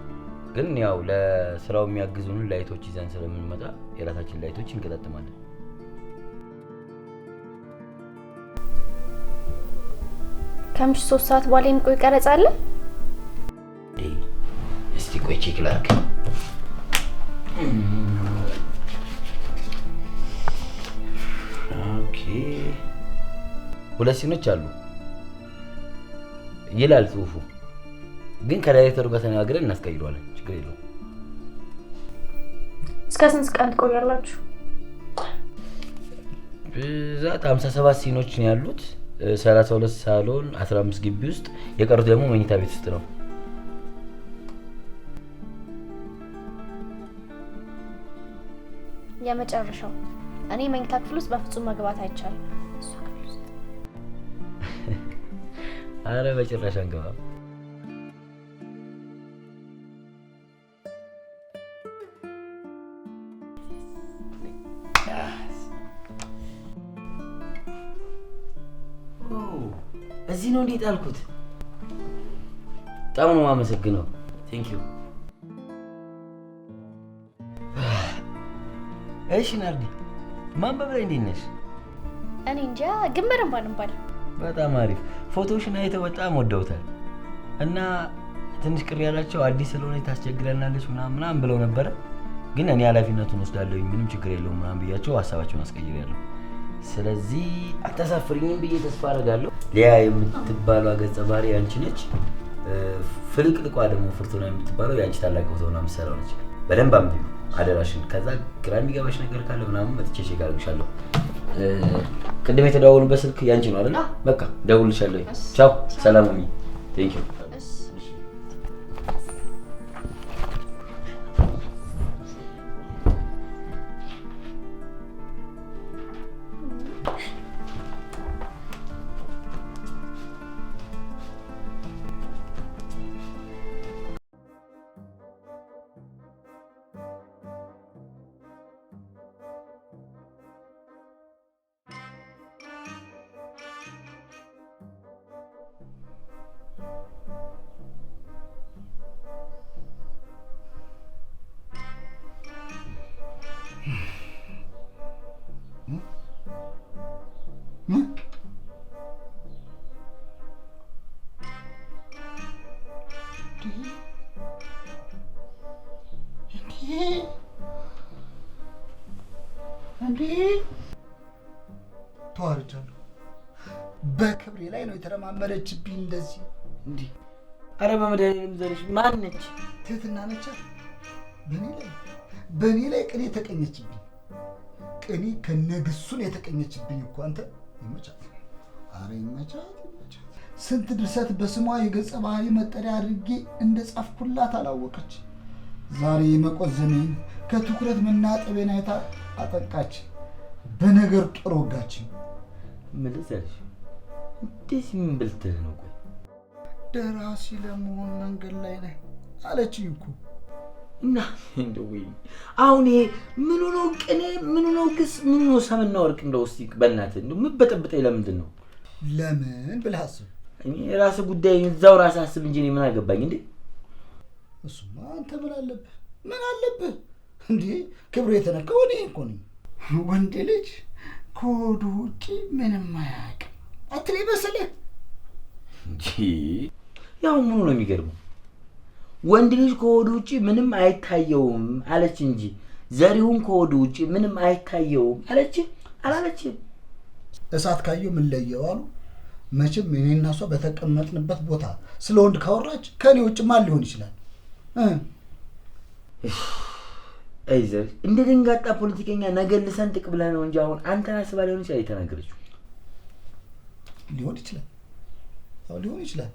A: ግን ያው ለስራው የሚያግዙን ላይቶች ይዘን ስለምንመጣ የራሳችን ላይቶች እንገጣጥማለን።
C: ከምሽቱ 3 ሰዓት በኋላ የሚቆይ ቀረጻ አለ?
A: እስቲ ቆይ ቼክ ላድርግ። ኦኬ 2 ሲኖች አሉ ይላል ጽሁፉ። ግን ከዳይሬክተሩ ጋር ተነጋግረን እናስቀይረዋለን። ችግር የለውም።
C: እስከ ስንት ቀን ትቆያላችሁ?
A: ብዛት 57 ሲኖች ነው ያሉት። 32 ሳሎን፣ 15 ግቢ ውስጥ፣ የቀሩት ደግሞ መኝታ ቤት ውስጥ ነው።
C: የመጨረሻው እኔ መኝታ ክፍል ውስጥ በፍጹም መግባት አይቻልም። እሷ ክፍል ውስጥ
A: አረ በጭራሽ አንገባም። እዚህ ነው እንዴት አልኩት። በጣም ነው የማመሰግነው። ቴንክ ዩ። እሺ ናርዲ ማንበብ ላይ እንዴት ነሽ?
C: እኔ እንጃ ግን በደንብ አንባል።
A: በጣም አሪፍ። ፎቶሽን አይተው በጣም ወደውታል እና ትንሽ ቅር ያላቸው አዲስ ስለሆነ ታስቸግረናለች ምናምን ብለው ነበረ። ግን እኔ ኃላፊነቱን ወስዳለሁ ምንም ችግር የለውም ምናምን ብያቸው ሀሳባቸውን አስቀይሬያለሁ። ስለዚህ አታሳፍሪኝም ብዬ ተስፋ አደርጋለሁ። ሊያ የምትባለው ገጸ ባህሪ ያንቺ ነች። ፍልቅልቋ ደግሞ ፍርቱና የምትባለው ያንቺ ታላቅ ፎቶና ምሰራው ነች። በደንብ አንብቢ አደራሽን። ከዛ ግራ የሚገባሽ ነገር ካለ ምናምን መጥቼ ቼክ አድርግሻለሁ። ቅድም የተደዋወሉበት ስልክ ያንቺ ነው አይደል? በቃ ደውልልሻለሁ። ቻው፣ ሰላም ሁኚ። ቴንክ ዩ።
B: ተዋርጃለሁ። በክብሬ ላይ ነው የተረማመረችብኝ እንደዚህ እንዲህ።
A: አረ በመድኃኒዓለም ዘርሽ ማን ነች?
B: ትህትና ነች። በእኔ ላይ ቅኔ ተቀኘችብኝ። ቅኔ ከነግሱን የተቀኘችብኝ እኮ አንተ። ይመቻት። አረ ይመቻት። ስንት ድርሰት በስሟ የገጸ ባህሪ መጠሪያ አድርጌ እንደ ጻፍኩላት አላወቀች። ዛሬ መቆዘሜን ከትኩረት መናጠቤን አይታ አጠቃች። በነገር ጦር ወጋችኝ።
A: ምን ልዘልሽ? እንደዚህ ምን ብልትህ ነው? ቆይ
B: ደራሲ ለመሆን መንገድ ላይ ነህ አለችኝ እኮ።
A: እና እንደው አሁን ይሄ ምን ነው ቅኔ፣ ምን ነው ግስ፣ ምን ነው ሰምና ወርቅ? እንደው እስቲ በእናትህ እንደው የምትበጠብጠኝ ለምንድን ነው?
B: ለምን ብለህ አስብ።
A: እኔ ራስህ ጉዳይ እዛው ራስህ አስብ እንጂ እኔ ምን አገባኝ እንዴ?
B: እሱማ አንተ ምን አለብህ? ምን አለብህ እንዴ? ክብሩ የተነካው እኔ እኮ ነኝ። ወንድ ልጅ ከሆዱ ውጪ ምንም አያውቅም አትለኝ መሰለህ
A: እንጂ ያው ምኑ ነው የሚገርመው? ወንድ ልጅ ከሆዱ ውጪ ምንም አይታየውም አለች እንጂ ዘሪሁን ከሆዱ ውጪ ምንም አይታየውም አለች አላለችም?
B: እሳት ካየው ምን ለየው አሉ። መቼም እኔና እሷ በተቀመጥንበት ቦታ ስለ ወንድ ካወራች ከኔ ውጭ ማን ሊሆን ይችላል?
A: አይዘር እንደ ድንጋጣ ፖለቲከኛ ነገር ልሰንጥቅ ብለህ ነው እንጂ አሁን አንተን አስባ ሊሆን ይችላል የተናገረችው።
B: ሊሆን ይችላል፣ አዎ ሊሆን ይችላል።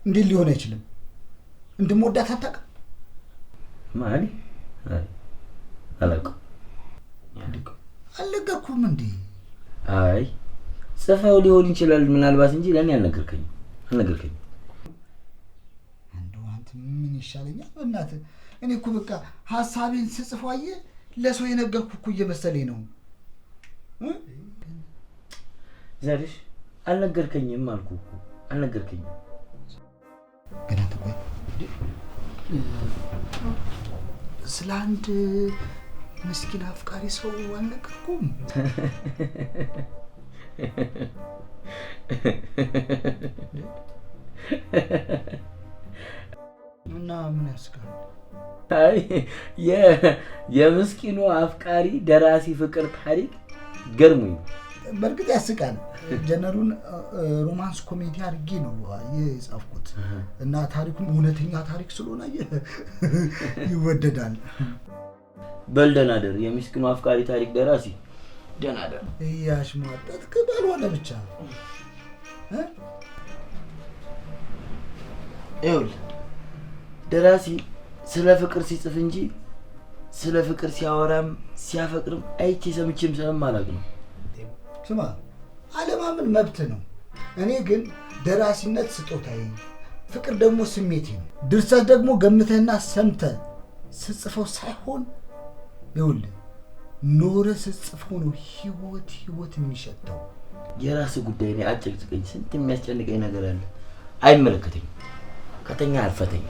B: እንዴት ሊሆን አይችልም? እንደምወዳት አታውቅም?
A: ማን? አላውቅም።
B: አልነገርኩም እንዴ?
A: አይ ጽፈው ሊሆን ይችላል ምናልባት እንጂ ለኔ አልነገርከኝም።
B: እንደው አንተ ምን ይሻለኛል? በእናትህ እኔ እኮ በቃ ሐሳቤን ስጽፈው አየህ ለሰው የነገርኩ እኮ እየመሰለኝ ነው።
A: ዘርሽ አልነገርከኝም አልኩህ እኮ አልነገርከኝም።
B: ግን አንተ ቆይ ስለ አንድ ምስኪን አፍቃሪ ሰው አልነገርኩም? እና ምን ያስቃል?
A: አይ የምስኪኑ አፍቃሪ ደራሲ ፍቅር ታሪክ ገርሞኝ።
B: በእርግጥ ያስቃል። ጀነሩን ሮማንስ ኮሜዲ አድርጌ ነው የጻፍኩት እና ታሪኩም እውነተኛ ታሪክ ስለሆነ ይወደዳል።
A: በል ደህና ደር የምስኪኑ አፍቃሪ ታሪክ ደራሲ ደህና ደር።
B: እያሽሟጠጥክ ባልሆነ ብቻ
A: ይኸውልህ ደራሲ ስለ ፍቅር ሲጽፍ እንጂ ስለ ፍቅር ሲያወራም ሲያፈቅርም አይቼ ሰምቼም ስለማላውቅ ነው።
B: ስማ አለማመን መብት ነው። እኔ ግን ደራሲነት ስጦታዬ፣ ፍቅር ደግሞ ስሜቴ ነው። ድርሰት ደግሞ ገምተህና ሰምተህ ስትጽፈው ሳይሆን ይኸውልህ ኖረህ ስትጽፈው ነው ህይወት የሚሸተው።
A: የራስህ ጉዳይ ነው። አጨቅጭቀኝ። ስንት የሚያስጨንቀኝ ነገር አለ። አይመለከተኝም። ከተኛ አልፈተኝ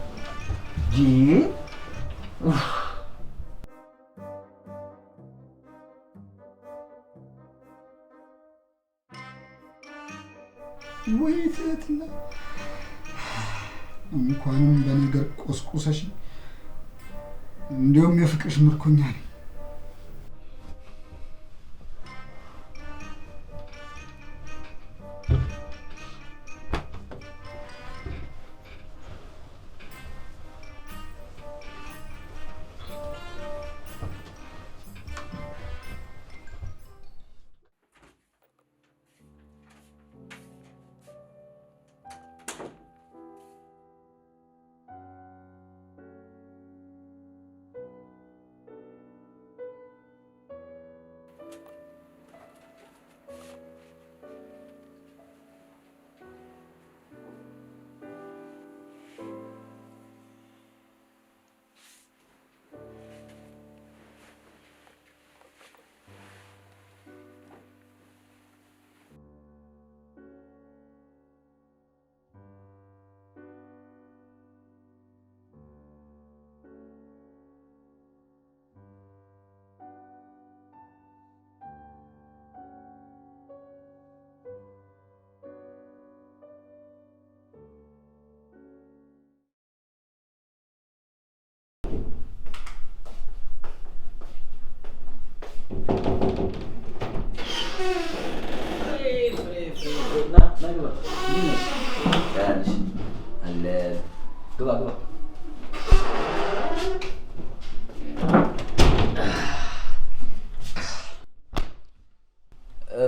B: ወይትና እንኳንም በነገር ቆስቁሰሽ እንዲሁም የፍቅርሽ ምርኮኛ ነኝ።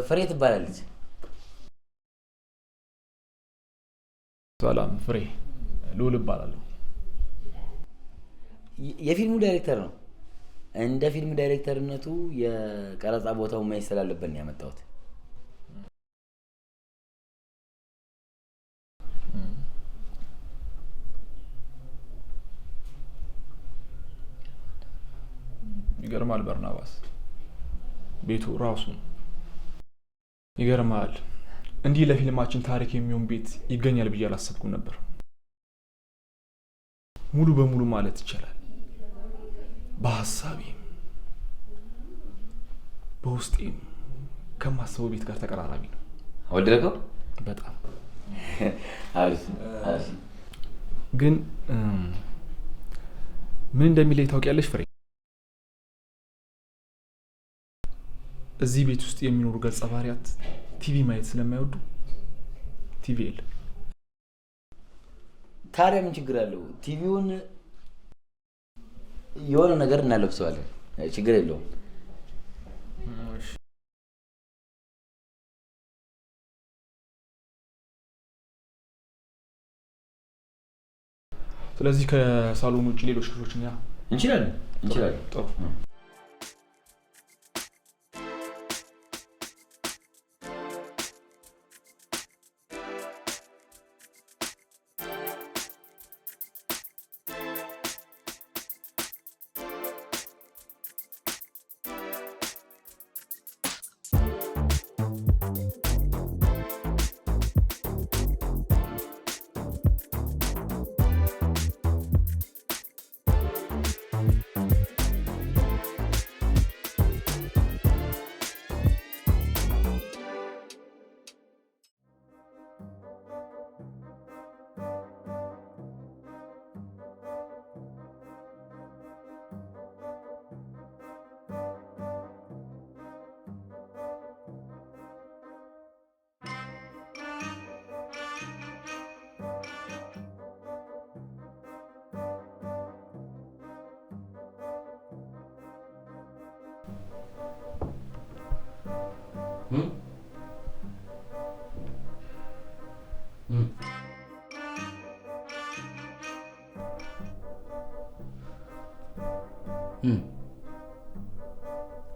A: ፍሬ ትባላለች።
E: ሰላም ፍሬ፣ ልዑል እባላለሁ።
A: የፊልሙ ዳይሬክተር ነው። እንደ ፊልም ዳይሬክተርነቱ የቀረጻ ቦታው ማየት ስላለበት ነው ያመጣሁት።
E: ይገርማል በርናባስ፣ ቤቱ ራሱ ይገርማል። እንዲህ ለፊልማችን ታሪክ የሚሆን ቤት ይገኛል ብዬ አላሰብኩም ነበር። ሙሉ በሙሉ ማለት ይቻላል በሐሳቤም በውስጤም ከማስበው ቤት ጋር ተቀራራቢ ነው።
A: ወደድከው?
E: በጣም
A: አሪፍ።
E: ግን ምን እንደሚለኝ ታውቂያለሽ ፍሬ? እዚህ ቤት ውስጥ የሚኖሩ ገጸ ባህሪያት ቲቪ ማየት ስለማይወዱ ቲቪ የለም።
A: ታዲያ ምን ችግር አለው? ቲቪውን የሆነ ነገር እናለብሰዋለን፣ ችግር የለውም።
E: ስለዚህ ከሳሎን ውጭ ሌሎች ክፍሎችን
A: እንችላለን።
E: ጥሩ።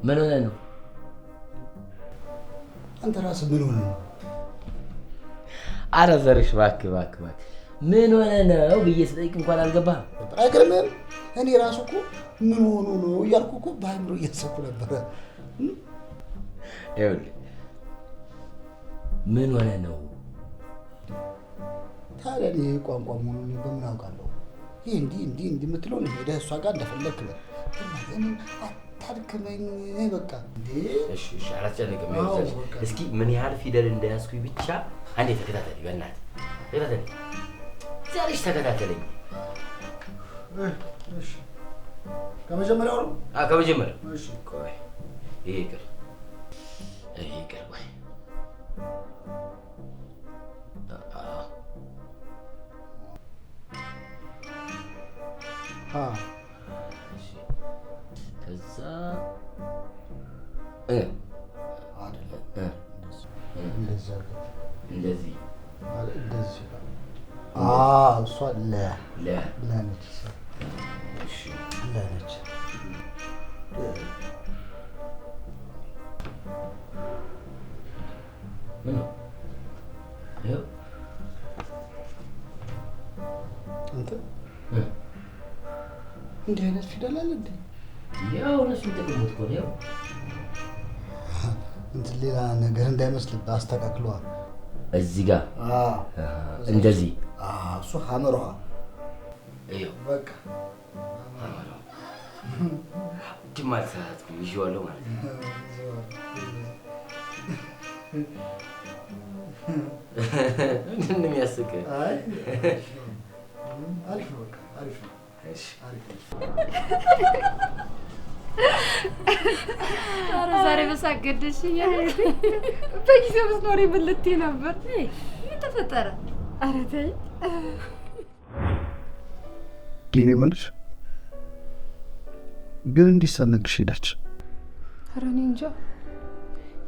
A: ምን ሆነ ነው?
B: አንተ ራስህ ምን ሆነ ነው?
A: ኧረ ዘርሽ እባክህ ምን ሆነ ነው ብዬ ስጠይቅ እንኳን አልገባህም።
B: አይገርምህም? እኔ ራሱ እኮ ምን ሆኖ ነው እያልኩ እኮ በአእምሮ እያሰብኩ ነበረ።
A: ይኸውልህ ምን ሆነ ነው?
B: ታዲያ እኔ ቋንቋ መሆኑን በምን አውቃለሁ? ይህ እንዲህ የምትለው ነው። ሄደህ እሷ ጋር እንደፈለግክ በል። አታድክመኝ በቃ።
A: እሺ አላስጨነቅም። እስኪ ምን ያህል ፊደል እንደያዝኩኝ ብቻ አንዴ ተከታተለኝ፣ በእናትህ ተከታተለኝ። ዛሬሽ ተከታተለኝ።
B: እሺ ከመጀመሪያው ነው?
A: ከመጀመሪያው።
B: እሺ
A: ቆይ ይሄ ይቅር ቆይ ከዛ እንደዚህ
B: እሷ ለነች አንተ እንዲህ አይነት ፊደል አለ እንዴ?
A: ያው እነሱ ተቀምጥ እኮ ነው።
B: እንትን ሌላ ነገር እንዳይመስልብህ አስተካክለዋል።
A: እዚህ ጋር እንደዚህ
B: እሱ ሐመሯ
A: ይኸው
B: በቃ
A: ሐመሯ ድማል ሰዓት ይዤዋለሁ ማለት ነው። ምንድን ነው የሚያስቅህ?
B: አሪፍ ነው በቃ አሪፍ ነው።
F: ኧረ ዛሬ በሳገደሽ በጊዜው ብትኖሪ ምን ልትይ ነበር? ምን ተፈጠረ? ኧረ ተይ
B: ጌኔ መልሽ ግን እንዲሳነግሽ ሄዳች።
D: ኧረ እኔ እንጃ።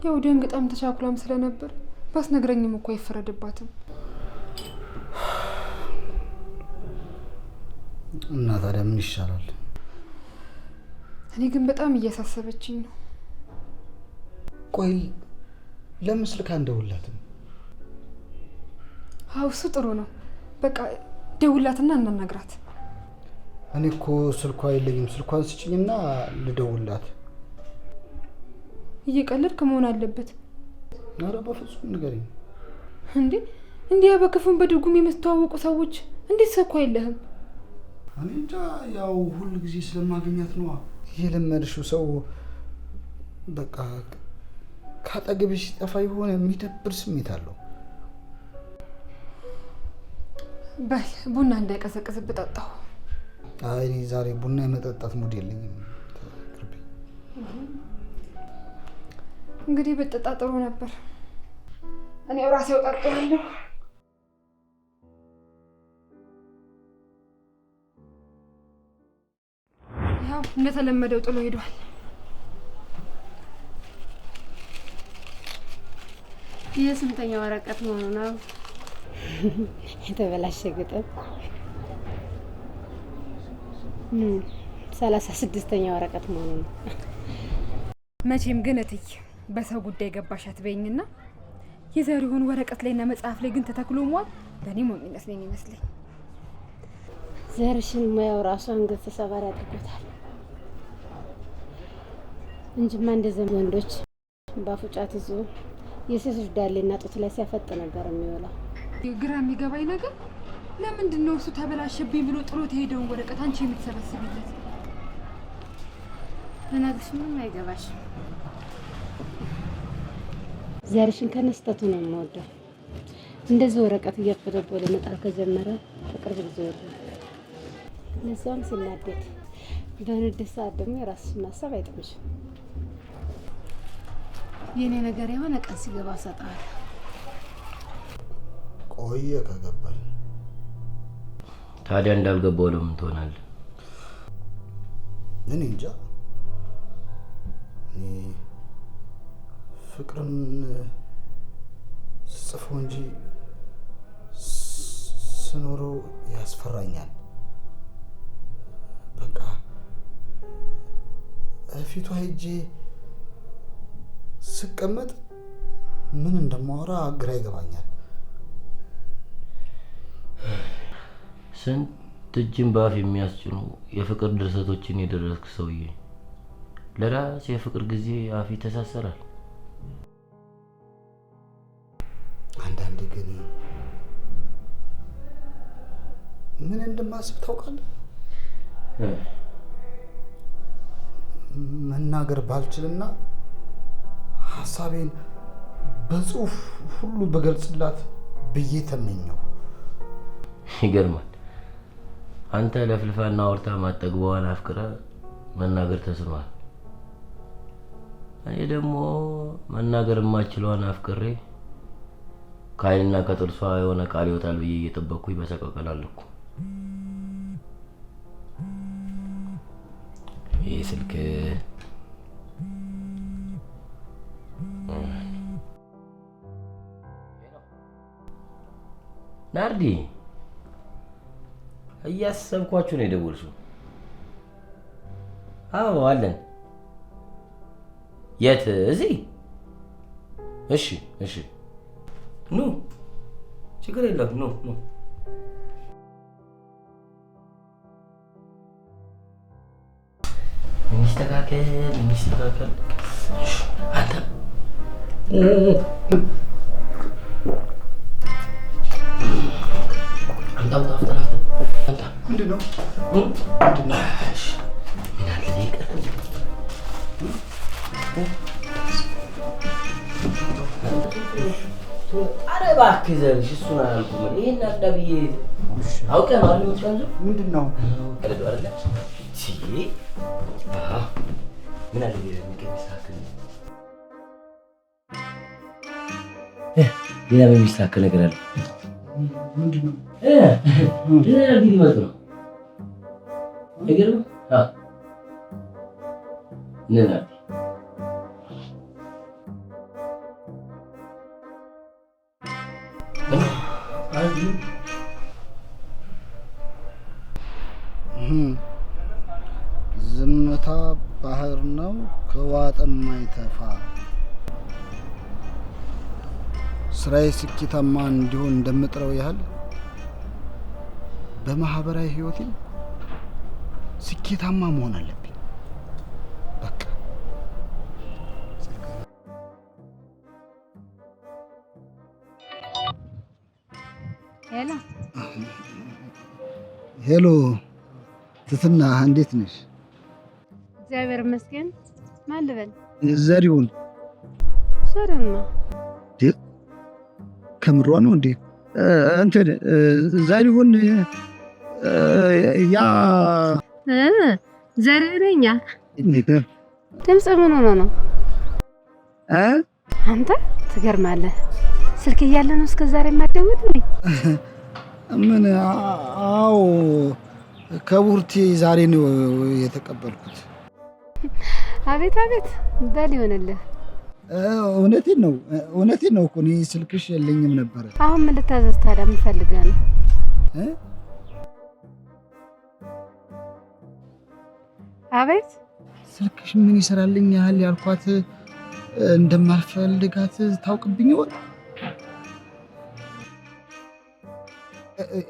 D: ያው ደንግጣም ተቻኩላም ስለነበር ባስነግረኝም እኮ አይፈረድባትም።
B: እና ታዲያ ምን ይሻላል?
D: እኔ ግን በጣም እያሳሰበችኝ ነው።
B: ቆይ ለምን ስልክ አንደውላትም?
D: አዎ እሱ ጥሩ ነው። በቃ ደውላትና እናናግራት።
B: እኔ እኮ ስልኳ የለኝም። ስልኳን ስጭኝና ልደውላት።
D: እየቀለድክ መሆን አለበት።
B: ኧረ በፍጹም ንገሪኝ።
D: እንዴ እንዲያ በክፉም በድርጉም የምትተዋወቁ ሰዎች እንዴት ስልኳ የለህም?
B: እኔ እንጃ፣ ያው ሁሉ ጊዜ ስለማገኛት ነው። የለመድሽው ሰው በቃ ካጠገብሽ ሲጠፋ የሆነ የሚደብር ስሜት አለው።
D: በል ቡና እንዳይቀዘቅዝብህ ጠጣሁ።
B: አይ እኔ ዛሬ ቡና የመጠጣት ሙድ የለኝም።
D: እንግዲህ ብትጠጣ ጥሩ ነበር። እኔው ራሴው ጠጣለሁ። ያው እንደተለመደው ጥሎ ሄዷል።
F: ይህ ስንተኛ ወረቀት መሆኑ ነው?
G: የተበላሸ ግጥም 36ኛ ወረቀት መሆኑ ነው።
D: መቼም ግን እትዬ በሰው ጉዳይ ገባሽ አትበይኝና የዘሪሁን ወረቀት ላይና መጽሐፍ ላይ ግን ተተክሎ ሟል። ለኔ ሞኝነት ነው የሚመስለኝ።
G: ዘርሽን ሙያው ራሱ አንገት ተሰባሪ አድርጎታል እንጂማ እንደዚህ ወንዶች ባፉጫት ይዞ የሴቶች ዳሌና ጡት ላይ ሲያፈጥ ነበር የሚውለው።
D: ግራ የሚገባኝ ነገር ለምንድን ነው እሱ ተበላሸብኝ ብሎ ጥሎት የሄደውን ወረቀት አንቺ የምትሰበስብለት?
F: ለነገርሽ ምንም አይገባሽም።
G: ዘርሽን ከነስተቱ ነው የምወደው። እንደዚህ ወረቀት እያፈደበለ መጣል ከጀመረ በቅርብ ጊዜ ወዲህ ለዛም ሲናደድ በንዴት ሰዓት ደግሞ የራስሽን ማሰብ አይጥምሽም።
F: የኔ ነገር የሆነ ቀን ሲገባ ሰጣል።
B: ቆየ ከገባኝ።
A: ታዲያ እንዳልገባው ለምን ትሆናለህ?
B: እኔ እንጃ። እኔ ፍቅርን ስጽፈው እንጂ ስኖረው ያስፈራኛል። በቃ ፊቷ ሄጄ ስቀመጥ ምን እንደማወራ ግራ ይገባኛል።
A: ስንት እጅን በአፍ የሚያስጭኑ የፍቅር ድርሰቶችን የደረስክ ሰውዬ፣ ለራስ የፍቅር ጊዜ አፍ ይተሳሰራል።
B: አንዳንዴ ግን ምን እንደማስብ ታውቃለህ? መናገር ባልችልና ሀሳቤን በጽሁፍ ሁሉ በገልጽላት ብዬ ተመኘው።
A: ይገርማል። አንተ ለፍልፋና አውርታ ማጠግበዋን አፍቅረ መናገር ተስኗል። እኔ ደግሞ መናገር የማችለዋን አፍቅሬ ከአይንና ከጥርሷ የሆነ ቃል ይወጣል ብዬ እየጠበቅኩኝ በሰቀቀላለሁ። ይህ ስልክ ናርዲ፣ እያሰብኳችሁ ነው የደወልሽው? አዎ አለን። የት? እዚህ? እሺ እሺ፣ ኑ፣ ችግር የለም፣ ኑ ኑ። የሚስተካከል አንተ
B: ምንድን ነው?
A: ኧረ እባክህ ዘርሽ፣ እሱን አላልኩም። ይሄን አዳ ብዬ አውቀህ ነው አይደል የምትቀንዘው?
B: ምንድን ነው?
A: ቀለዱ አይደለ? ምን አለ የሚስተካከል ሌላ የሚስተካከል ነገር አለ?
B: ምንድን ነው?
A: ሌላ ቢመጡ ነው አይገርም? ነና ዝምታ
B: ባህር ነው ከዋጠም ማይተፋ። ስራዬ ስኬታማ እንዲሆን እንደምጥረው ያህል በማህበራዊ ህይወቴ ስኬታማ መሆን አለብኝ። በቃ
G: ሄሎ
B: ሄሎ፣ ትትና እንዴት ነሽ?
G: እግዚአብሔር ይመስገን። ማን ልበል?
B: ዘሪሁን።
G: ዘሪሁን
B: ከምሯ ነው እንዴ? እንትን ዘሪሁን ያ
G: ዘሪሁንኛ ድምፅ ምን ሆኖ ነው? አንተ ትገርማለህ። ስልክ እያለ ነው እስከ ዛሬ የማትደውልልኝ?
B: ምን? አዎ ከቡርቴ ዛሬ ነው የተቀበልኩት።
G: አቤት አቤት፣ በል ይሆንልህ።
B: እውነቴን ነው እኮ እኔ ስልክሽ የለኝም ነበረ።
G: አሁን ምን ልታዘዝ ታዲያ? ምን ፈልገህ ነው? አቤት
B: ስልክሽ ምን ይሰራልኝ ያህል ያልኳት እንደማልፈልጋት ታውቅብኝ ይሆን?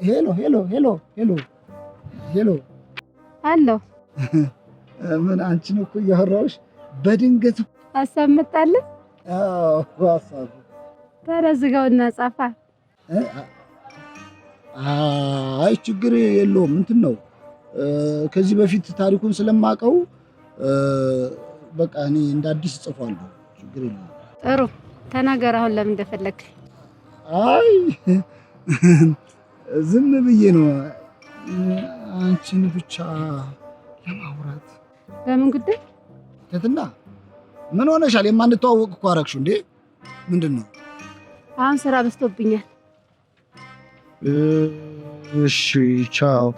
B: ሄሎ ሄሎ ሄሎ ሄሎ ሄሎ
G: አለው።
B: ምን አንቺን እኮ እያወራሁሽ በድንገት
G: ሀሳብ መጣልህ?
B: ሀሳብ
G: ታዲያ ዝጋውና ጻፋ።
B: አይ ችግር የለውም። እንትን ነው ከዚህ በፊት ታሪኩን ስለማውቀው በቃ እኔ እንደ አዲስ ጽፏለሁ። ችግር የለውም።
G: ጥሩ ተናገር። አሁን ለምን እንደፈለግ?
B: አይ ዝም ብዬ ነው አንቺን ብቻ ለማውራት።
G: በምን ጉዳይ?
B: ትትና ምን ሆነሻል? የማንተዋወቅ እኮ አደረግሽው እንዴ? ምንድን ነው?
G: አሁን ስራ በዝቶብኛል።
B: እሺ ቻው።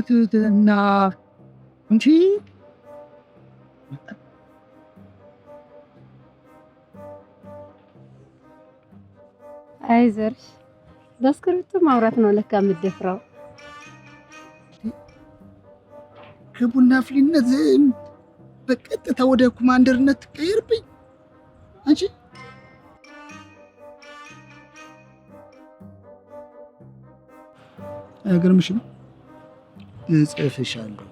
B: ትትና እንቺ
G: አይዘርሽ በስክሪፕቱ ማውራት ነው ለካ የምትደፍረው።
B: ከቡና ፍሊነት በቀጥታ ወደ ኮማንደርነት ትቀየርብኝ አንቺ። አይገርምሽም? እጽፍሻለሁ።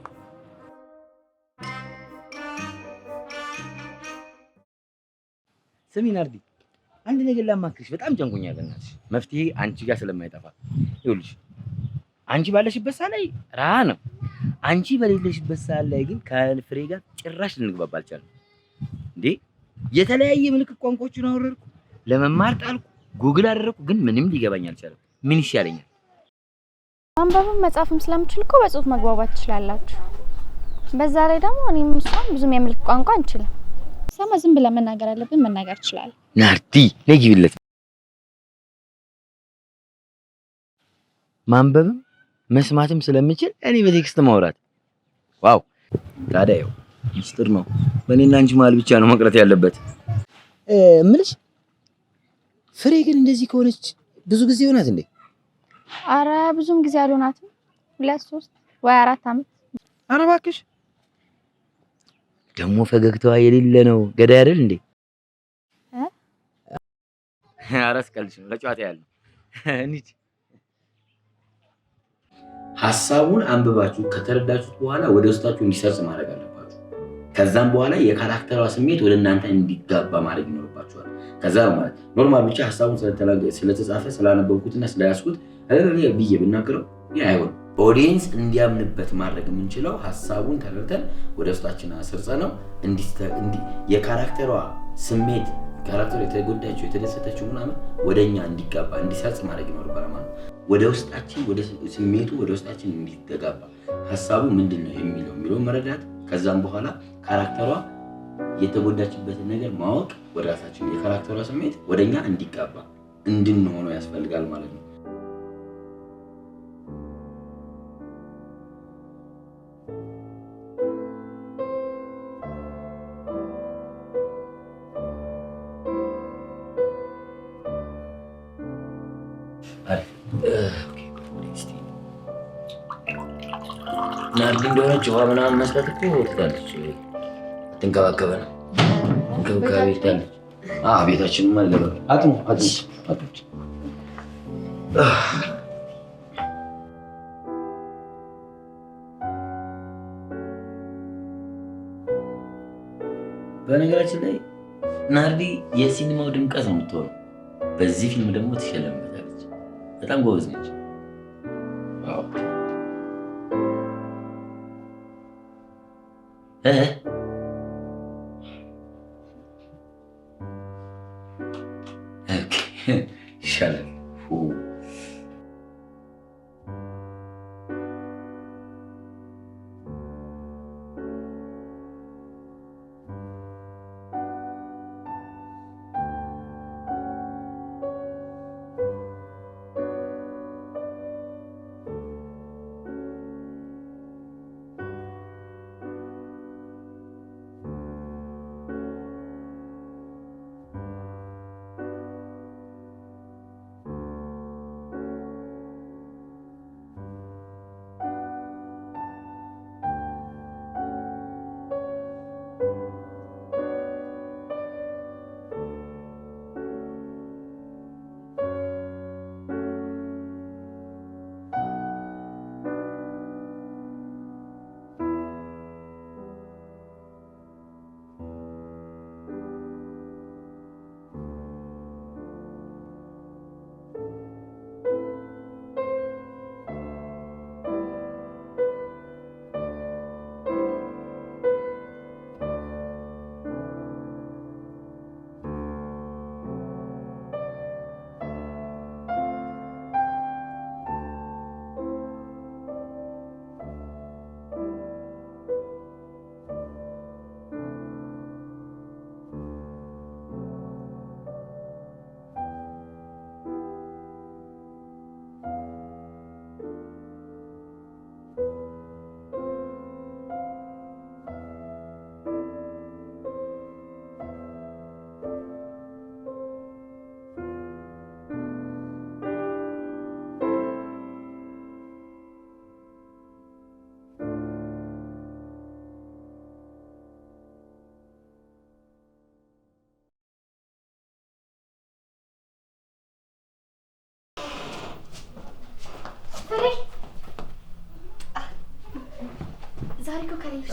A: ስሚ ናርዲ፣ አንድ ነገር ላማክርሽ። በጣም ጨንቆኛል። እናትሽ መፍትሄ አንቺ ጋር ስለማይጠፋ ይኸውልሽ፣ አንቺ ባለሽበት ሰዓት ላይ ረሃ ነው። አንቺ በሌለሽበት ሰዓት ላይ ግን ከፍሬ ጋር ጭራሽ ልንግባባ አልቻልንም። እንዴ የተለያየ ምልክት ቋንቋዎችን አወረድኩ፣ ለመማር ጣልኩ፣ ጉግል አደረኩ፣ ግን ምንም ሊገባኝ አልቻለም። ምን ይሻለኛል?
C: ማንበብም መጻፍም ስለምችል እኮ በጽሁፍ መግባባት ትችላላችሁ። በዛ ላይ ደግሞ እኔም እሷም ብዙም የምልክት ቋንቋ አንችልም።
H: ሰማ ዝም ብለን መናገር አለብን። መናገር ይችላል።
A: ናርዲ ነጊብለት። ማንበብም መስማትም ስለምችል እኔ በቴክስት ማውራት። ዋው! ታዲያ ይኸው ሚስጥር ነው። በእኔና አንቺ መሀል ብቻ ነው መቅረት ያለበት። እምልሽ ፍሬ ግን እንደዚህ ከሆነች ብዙ ጊዜ ሆናት እንዴ?
C: አረ ብዙም ጊዜ አልሆናትም። 2 3 ወይ 4 አመት።
A: አረ እባክሽ ደግሞ ፈገግታዋ የሌለ ነው። ገዳይ አይደል እንዴ? አረ አስቀልሽ ነው ለጨዋታ ያለው። እንዴ ሐሳቡን አንብባችሁ ከተረዳችሁት በኋላ ወደ ውስጣችሁ እንዲሰርጽ ማድረግ አለባችሁ። ከዛም በኋላ የካራክተሯ ስሜት ወደ እናንተ እንዲጋባ ማድረግ ይኖርባችኋል። ከዛ ማለት ኖርማል ብቻ ሐሳቡን ስለተጻፈ ስላነበብኩትና ስለያዝኩት ብዬ ብናገረው አይሆንም። ኦዲየንስ እንዲያምንበት ማድረግ የምንችለው ሐሳቡን ተረድተን ወደ ውስጣችን አሰርጸ ነው የካራክተሯ ስሜት ካራክተሯ የተጎዳችው የተደሰተችው ምናምን ወደኛ እንዲጋባ እንዲሰርጽ ማድረግ ይኖርባል ማለት ነው። ወደ ውስጣችን ወደ ስሜቱ ወደ ውስጣችን እንዲጋባ ሐሳቡ ምንድነው የሚለው መረዳት፣ ከዛም በኋላ ካራክተሯ የተጎዳችበትን ነገር ማወቅ፣ ወደ ራሳችን የካራክተሯ ስሜት ወደኛ እንዲጋባ እንድንሆነው ያስፈልጋል ማለት ነው። ናርዲ እንደሆነች ውሃ ምናምን መስጠት እኮ ትላለች። አትንከባከበን እንክብካቤ ትላለች። ቤታችንም አልገባ አጥሙ በነገራችን ላይ ናርዲ የሲኒማው ድምቀት ነው የምትሆነው። በዚህ ፊልም ደግሞ ትሸለምበታለች። በጣም ጎበዝ ነች። ይሻላል።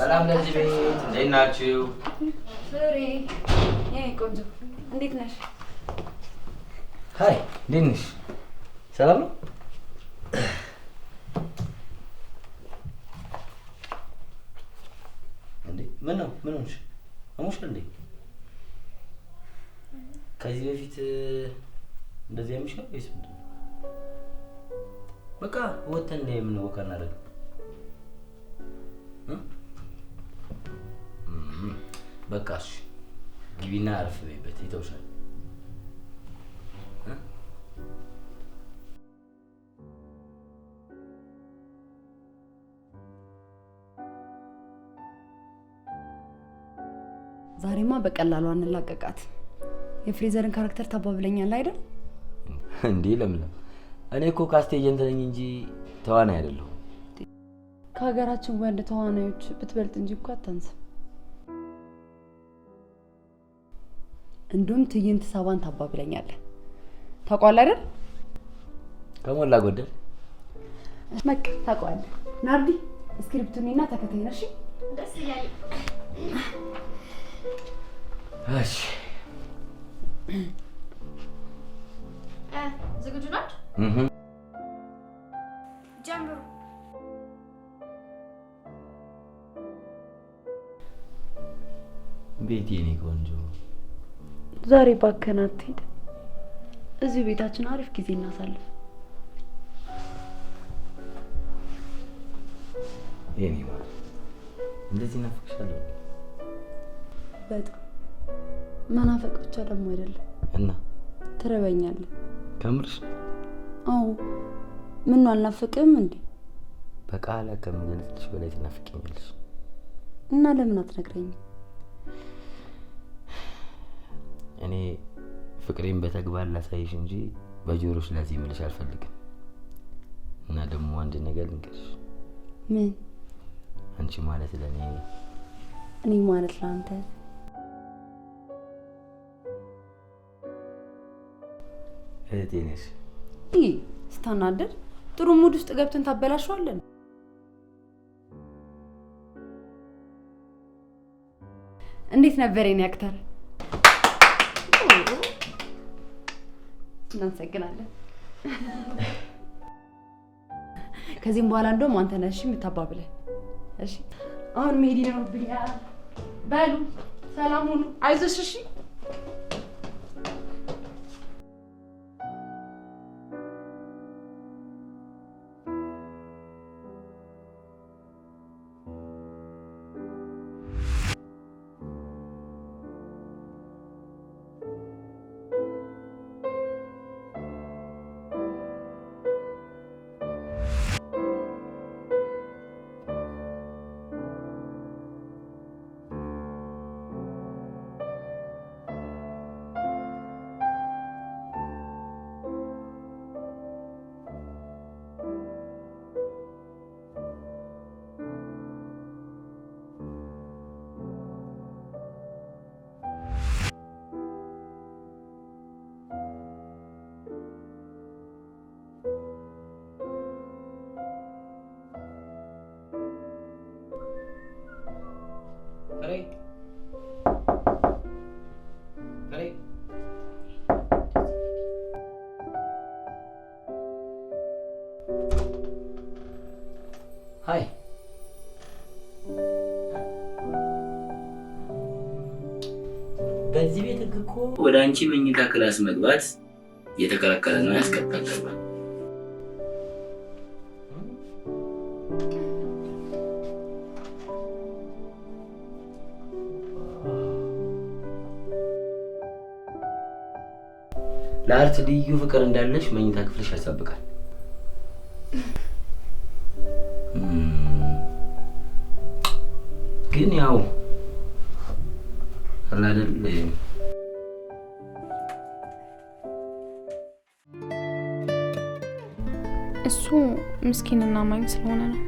A: ሰላም ለዚህ ቤት፣ እንዴት ናችሁ?
F: ፍሬ የኔ ቆንጆ እንዴት ነሽ?
A: ሀይ እንዴት ነሽ? ሰላም ነው? እንዴ ምን ነው? ምን ሆንሽ? አሞሻል እንዴ? ከዚህ በፊት እንደዚህ ያምሻል ወይስ ምንድን ነው? በቃ ወተን እንደ የምንወካ እናደርግ በቃሽ ግቢና አረፍ በይበት ይተውሻል።
F: ዛሬማ በቀላሉ አንላቀቃት። የፍሬዘርን ካራክተር ታባብለኛለህ አይደል?
A: እንዴ ለምለም፣ እኔ እኮ ካስት ኤጀንት ነኝ እንጂ ተዋናይ አይደለሁም።
F: ከሀገራችን ወንድ ተዋናዮች ብትበልጥ እንጂ እኮ አታንስም። እንዲሁም ትዕይንት ሰባን ታባብለኛለህ። ታውቀዋለህ አይደል?
A: ከሞላ ጎደል
F: በቃ ታውቀዋለህ። ናርዲ ስክሪፕቱንና ተከታይና እሺ።
C: ደስ ይላል።
A: እሺ
C: ዝግጁ ናችሁ? ጀምሩ።
A: ቤቴ የኔ ቆንጆ
F: ዛሬ ባከና አትሄድ። እዚሁ ቤታችን አሪፍ ጊዜ እናሳልፍ።
A: የኔ ማለት እንደዚህ ናፍቅሻለሁ።
F: በጣም መናፈቅ ብቻ ደግሞ አይደለም
A: እና
F: ትረበኛለህ።
A: ከምርሽ?
F: አዎ ምን ነው አልናፍቅም እንዴ?
A: በቃላ ከምገልጽሽ በላይ ትናፍቂኛለሽ።
F: እና ለምን አትነግረኝም?
A: እኔ ፍቅሬን በተግባር ላሳይሽ እንጂ በጆሮሽ ላዚምልሽ አልፈልግም። እና ደግሞ አንድ ነገር ልንገርሽ።
F: ምን?
A: አንቺ ማለት ለኔ
I: እኔ ማለት ላንተ
A: እህቴ ነሽ።
I: ስታናደድ ጥሩ ሙድ ውስጥ ገብተን ታበላሽዋለን። እንዴት ነበር የኔ አክተር? እናመሰግናለን። ከዚህም በኋላ እንደውም አንተ ነሽ የምታባብለህ። እሺ አሁን መሄድ ይኖርብኛል። በሉ ሰላም ሁኑ። አይዞሽ እሺ።
A: ሃይ በዚህ ቤት እኮ ወደ አንቺ መኝታ ክላስ መግባት የተከለከለ ነው፣ ያስቀጣል ተብሏል። ለአርት ልዩ ፍቅር እንዳለሽ መኝታ ክፍልሽ ያሳብቃል። ግን ያው አላደል
D: እሱ ምስኪንና ማኝ ስለሆነ ነው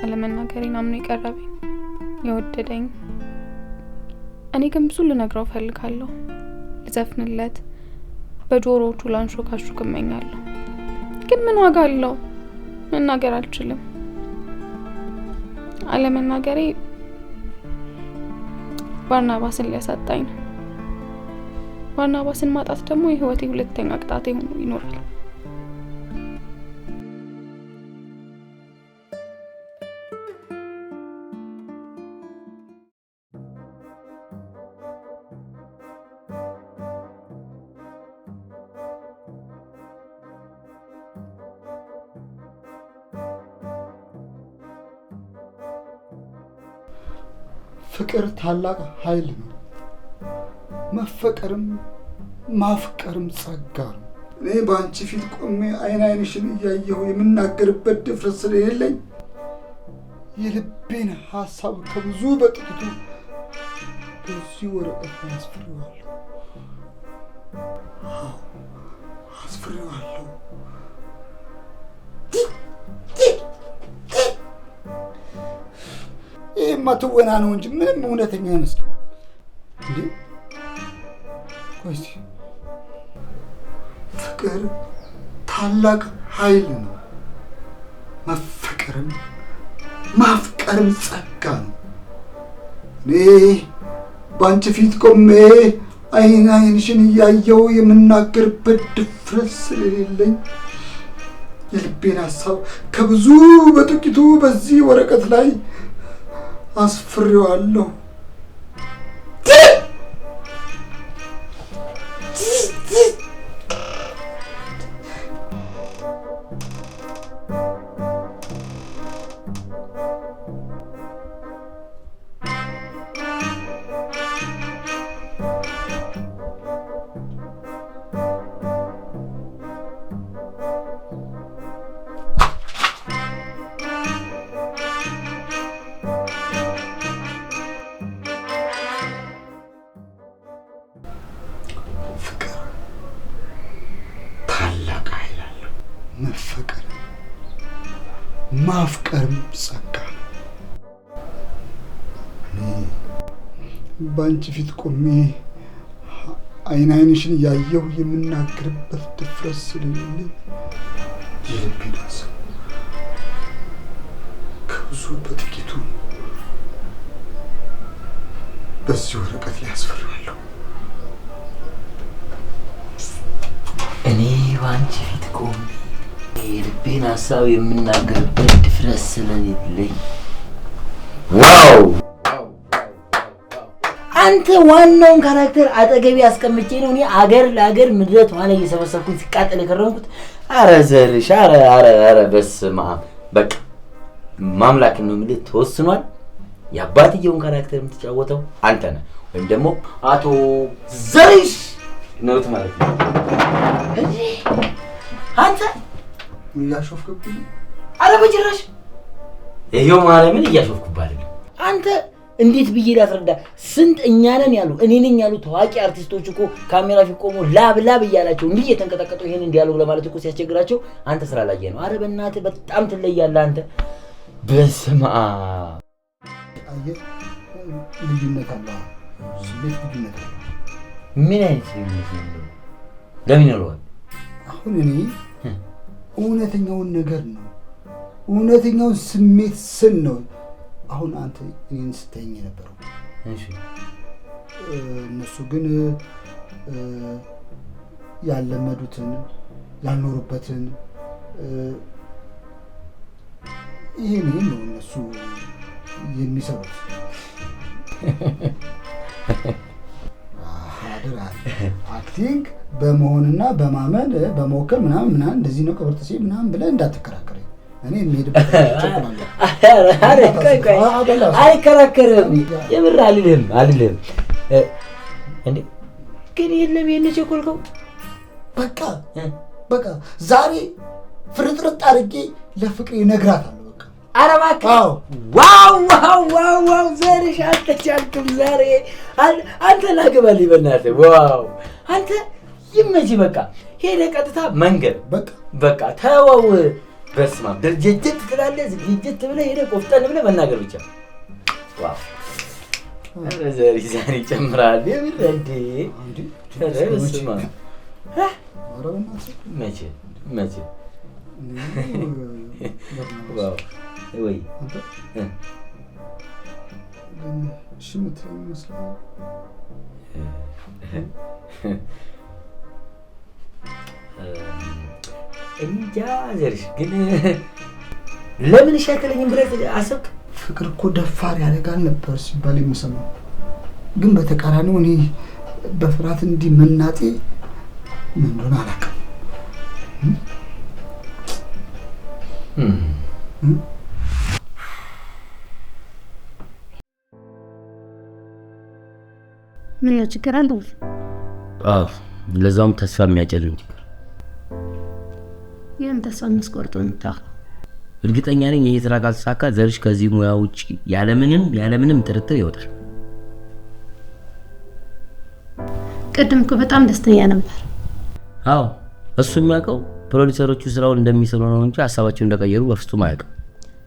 D: አለመናገሬን አምኖ የቀረበኝ የወደደኝ። እኔ ግን ብዙ ልነግረው ፈልጋለሁ፣ ልዘፍንለት፣ በጆሮዎቹ ላንሾካሾክ እመኛለሁ። ግን ምን ዋጋ አለው? መናገር አልችልም። አለመናገሬ ባርናባስን ሊያሳጣኝ ነው። ባርናባስን ማጣት ደግሞ የህይወቴ ሁለተኛ ቅጣቴ ሆኖ ይኖራል።
B: ፍቅር ታላቅ ኃይል ነው። መፈቀርም ማፍቀርም ጸጋ ነው። እኔ በአንቺ ፊት ቆሜ አይን አይንሽን እያየሁ የምናገርበት ድፍረት ስለሌለኝ የልቤን ሀሳብ ከብዙ በጥቂቱ በዚህ ወረቀት አስፍሬዋለሁ። አስፍሬዋለሁ። ይሄማ ትወና ነው እንጂ ምንም እውነተኛ አይመስልም። እንዴ ቆይ እስኪ ፍቅር ታላቅ ኃይል ነው። መፈቀርም ማፍቀርም ጸጋ ነው። እኔ በአንቺ ፊት ቆሜ አይን አይንሽን እያየሁ የምናገርበት ድፍረት ስለሌለኝ የልቤን ሀሳብ ከብዙ በጥቂቱ በዚህ ወረቀት ላይ አስፍሬዋለሁ። መፈቀር ማፍቀርም ጸጋ ነው። በአንቺ ፊት ቆሜ አይንሽን እያየሁ የምናገርበት ድፍረት ስለሌለኝ የልቤን ሀሳብ ከብዙ በጥቂቱ በዚህ ወረቀት ላይ አስፈራለሁ።
A: እኔ በአንቺ ፊት ቆሜ የልቤን ሀሳብ የምናገርበት ድፍረት ስለሌለኝ። ዋው! አንተ ዋናውን ካራክተር አጠገቤ አስቀምጬ ነው እኔ አገር ለአገር ምድረት ዋና እየሰበሰብኩኝ ሲቃጠል የከረምኩት። አረ ዘርሽ፣ አረ በስመ አብ። በቃ ማምላክ ነው የምልህ ተወስኗል። የአባትየውን ካራክተር የምትጫወተው አንተ ነህ፣ ወይም ደግሞ አቶ ዘርሽ ነው ማለት ነው። አንተ
B: እያሾፍክብኝ?
A: አረ በጭራሽ ይሄው ማለምን እያሾፍኩብህ አይደለም። አንተ እንዴት ብዬ ላስረዳ? ስንት እኛ ነን ያሉ እኔ ነኝ ያሉ ታዋቂ አርቲስቶች እኮ ካሜራ ፊት ቆሞ ላብ እያላቸው እንዲህ እየተንቀጠቀጡ ይሄን ዲያሎግ ለማለት እኮ ሲያስቸግራቸው አንተ ስላላየህ ነው። አረ በእናትህ በጣም ትለያለህ አንተ። በስመ አብ።
B: አየህ ልዩነት አለ፣ ስሜት ልዩነት አለ።
A: ምን አይነት ልዩነት ነው? ለምን ይኖረዋል?
B: አሁን እኔ እውነተኛውን ነገር ነው፣ እውነተኛውን ስሜት ስን ነው አሁን አንተ እኔን ስታየኝ የነበረው።
A: እሺ
B: እነሱ ግን ያለመዱትን ያልኖሩበትን ይሄን ነው እነሱ የሚሰሩት። አክቲንግ በመሆንና በማመን በመወከል ምናምን እንደዚህ ነው ቅብርጥሴ ምናምን ብለህ እንዳትከራከረኝ። እኔ የምሄድበት
A: አይከራከርም። የምር አልልህም እንዴ። ግን የለም ይሄን ቸኮልከው።
B: በቃ ዛሬ ፍርጥርጥ አድርጌ ለፍቅሬ እነግራታለሁ። በቃ
A: ኧረ እባክህ። ዋው ዘርሽ አልተቻልክም ዛሬ። አንተ ላግባልኝ በእናትህ። ዋው አንተ ይመችህ። በቃ ሄደህ ቀጥታ መንገድ በቃ ተወው። በስመ አብ ድርጅት ትላለህ። ዝግጅት ብለህ ሄደህ ቆፍጠን ብለህ መናገር ብቻ። ዋው ኧረ ዘሪ ዛሬ ይጨምራል። የምር እንዴ! ኧረ በስመ አብ። መቼ ዋው ወይ
B: እሺ የምትለኝ ይመስላል።
A: እንጃ ዘርሽ ግን ለምን እሺ አትለኝም ብለህ አሰብክ?
B: ፍቅር እኮ ደፋር ያደርጋል ነበር ሲባል የምሰማው፣ ግን በተቃራኒው እኔ በፍርሃት እንዲህ መናጤ ምን እንደሆነ አላውቅም።
G: ምን ችግር አለው?
A: ለዛውም ተስፋ የሚያጨልም ችግር።
G: ይህም ተስፋ የሚያስቆርጠው እንታ
A: እርግጠኛ ነኝ ይሄ ስራ ካልተሳካ ዘርሽ ከዚህ ሙያ ውጪ ያለምንም ጥርጥር ይወጣል።
G: ቅድም እኮ በጣም ደስተኛ ነበር።
A: አዎ እሱ የሚያውቀው ፕሮዲሰሮቹ ስራውን እንደሚሰሩ ነው እንጂ ሀሳባቸውን እንደቀየሩ በፍጹም አያውቅም።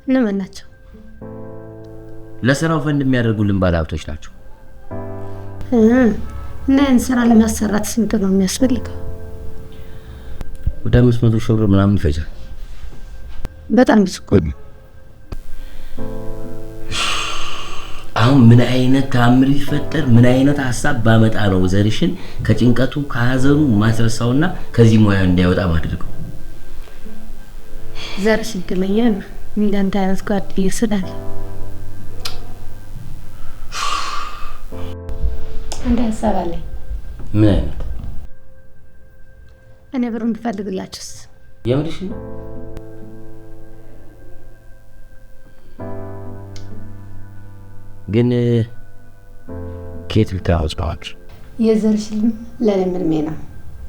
G: እነማን ናቸው?
A: ለስራው ፈንድ የሚያደርጉልን ባለሀብቶች ናቸው።
G: እና ይህን ስራ ለማሰራት ስንት ነው የሚያስፈልገው?
A: ወደ 500 ሺህ ብር ምናምን ይፈጃል።
G: በጣም ብዙ እኮ ነው።
A: አሁን ምን አይነት ተአምር ይፈጠር፣ ምን አይነት ሀሳብ ባመጣ ነው ዘርሽን ከጭንቀቱ ከሀዘኑ ማስረሳውና ከዚህ ሙያ እንዳይወጣ ማድረገው?
G: ዘርሽ እድለኛ ነው እንዳንተ አይነት ጓደኛ ስላለ። አንድ ሀሳብ አለኝ።
A: ምን አይነት?
G: እኔ ብሩን ብፈልግላችሁስ?
A: የምርሽ ነው? ግን ከየት ልታወጣዋል?
G: የዘርሽልም ለኔ ምንም ነው።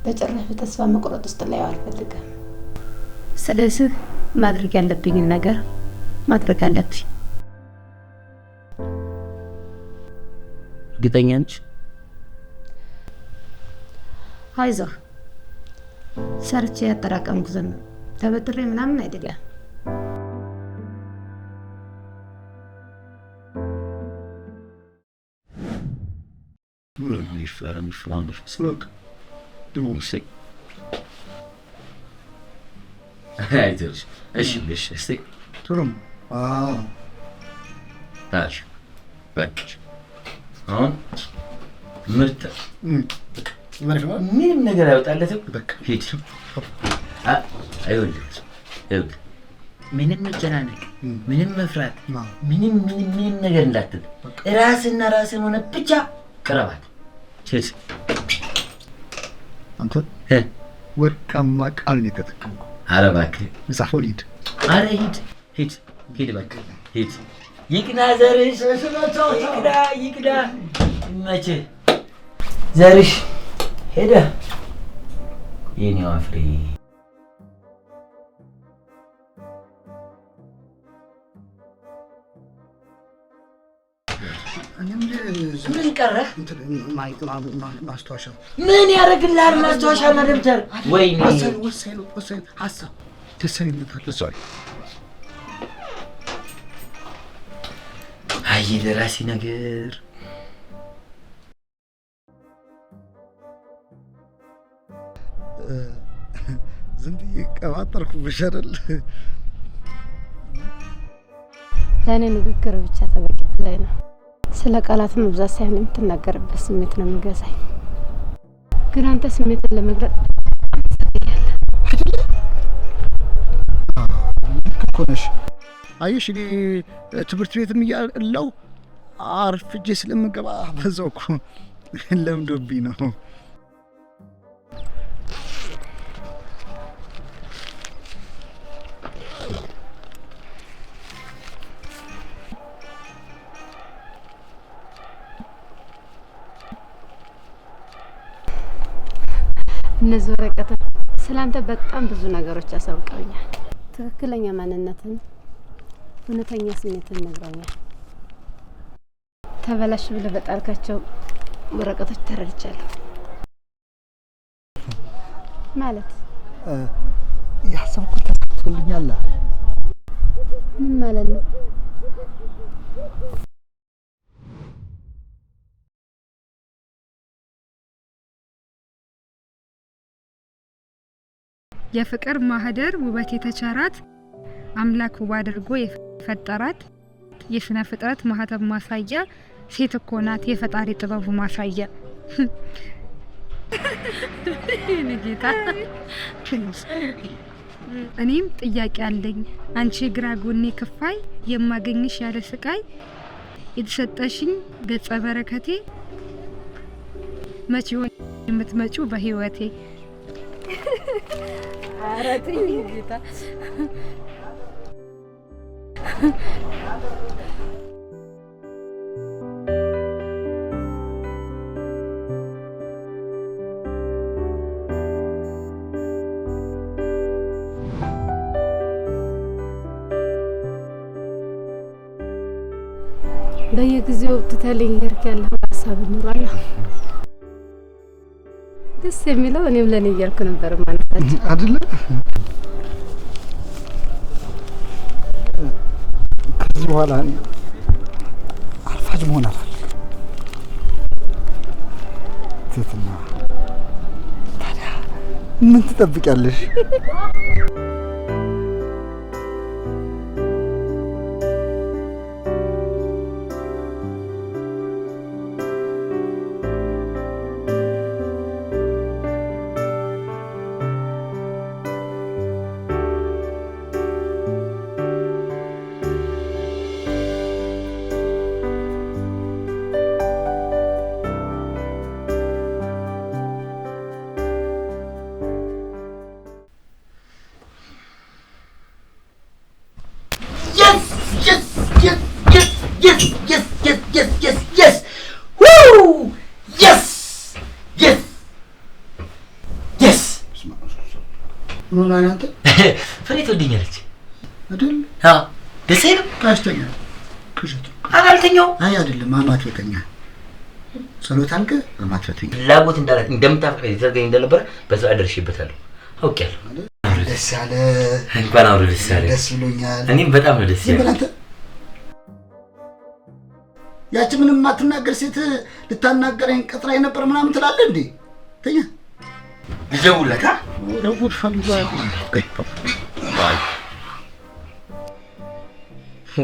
G: በጭራሽ በተስፋ መቁረጥ ውስጥ ላይ አልፈልግም። ስለዚህ ማድረግ ያለብኝን ነገር ማድረግ አለብኝ።
A: እርግጠኛ ነሽ?
G: አይዞህ፣ ሰርቼ ያጠራቀምኩትን ነው። ተበድሬ ምናምን አይደለም።
J: فعلا مش فاهم سلوك دموسي هاي ترش ايش استك
B: ترم
J: ماشي باكج هون مرتب ምንም ነገር አይወጣለትም በቃ ሂድ አይወልድ ምንም መጨናነቅ ምንም መፍራት ምንም ነገር እንዳትል ራስና ራስን ሆነ ብቻ ቅረባት ሂድ
B: አንተ ወርቃማ ቃል ነው የተጠቀምኩ
J: ኧረ እባክህ
B: መጻፈው ሂድ
J: ኧረ ሂድ በቃ ሂድ ይቅና ዘርሽ ይቅዳ መቼ ዘርሽ ሄደ የኔዋ ፍሬ ምን ቀረ
B: ማስታወሻ
J: ምን ያደርግልሃል ማስታወሻና ደብተር ወይኔ
B: ወሰን ሀሳብ ተሰኝነታል
J: አይ ደራሲ ነገር
B: ዝም ብዬ ቀባጠርኩብሽ አይደል?
G: ለእኔ ንግግር ብቻ ተበቂ በላይ ነው። ስለ ቃላት መብዛት ሳይሆን የምትናገርበት ስሜት ነው የሚገዛኝ። ግን አንተ ስሜትን ለመግለጽ
B: ኮነሽ አየሽ፣ እኔ ትምህርት ቤትም እያለሁ አርፍጄ ስለምገባ በዛው እኮ ለምዶብኝ ነው።
G: እነዚህ ወረቀቶች ስላንተ በጣም ብዙ ነገሮች ያሳውቀውኛል። ትክክለኛ ማንነትን፣ እውነተኛ ስሜትን ነግረውኛል። ተበላሽ ብለህ በጣልካቸው ወረቀቶች ተረድቻለሁ። ማለት
B: ያሰብኩት ተሳክቶልኛል።
G: ምን ማለት ነው?
K: የፍቅር ማህደር ውበት የተቸራት አምላክ ውብ አድርጎ የፈጠራት የስነ ፍጥረት ማህተብ ማሳያ ሴት እኮ ናት የፈጣሪ ጥበቡ ማሳያ። ንጌታ እኔም ጥያቄ አለኝ አንቺ ግራ ጎኔ ክፋይ የማገኝሽ ያለ ስቃይ የተሰጠሽኝ ገጸ በረከቴ መቼ ሆነ የምትመጪው በህይወቴ?
G: አረተኝ ጌታ በየጊዜው ትተልኝ ይርክ ያለው ሀሳብ ኑሯል ደስ የሚለው እኔም ለኔ እያልኩ ነበር ማለታችን
B: አይደለ? ከዚህ በኋላ አርፋጅ መሆን አልፈልግም። ትህትና ታዲያ ምን ትጠብቂያለሽ? ምን አንተ
J: ፍሬት ወድኛለች
B: አይደል?
J: አዎ ደስ ይላል።
B: ካስተኛ ከሸቱ
J: አባልተኛው
B: አይ አይደለም ማማት በተኛ ጸሎት አልከ ማማት በተኛ
J: ፍላጎት እንዳለ እንደምታፈቅረኝ ዘርገኝ እንደነበረ በዛ አደርሽበታለሁ አውቄያለሁ።
B: ደስ ያለ
J: እንኳን አውሩ ደስ ያለ
B: ደስ ብሎኛል።
J: እኔም በጣም ነው ደስ ያለ።
B: ያቺ ምንም ማትናገር ሴት ልታናገረኝ ቀጥራኝ ነበር ምናምን ትላለህ እንዴ? ተኛ
J: ልደውልለታ
B: ደውል ፈልጋለሁ።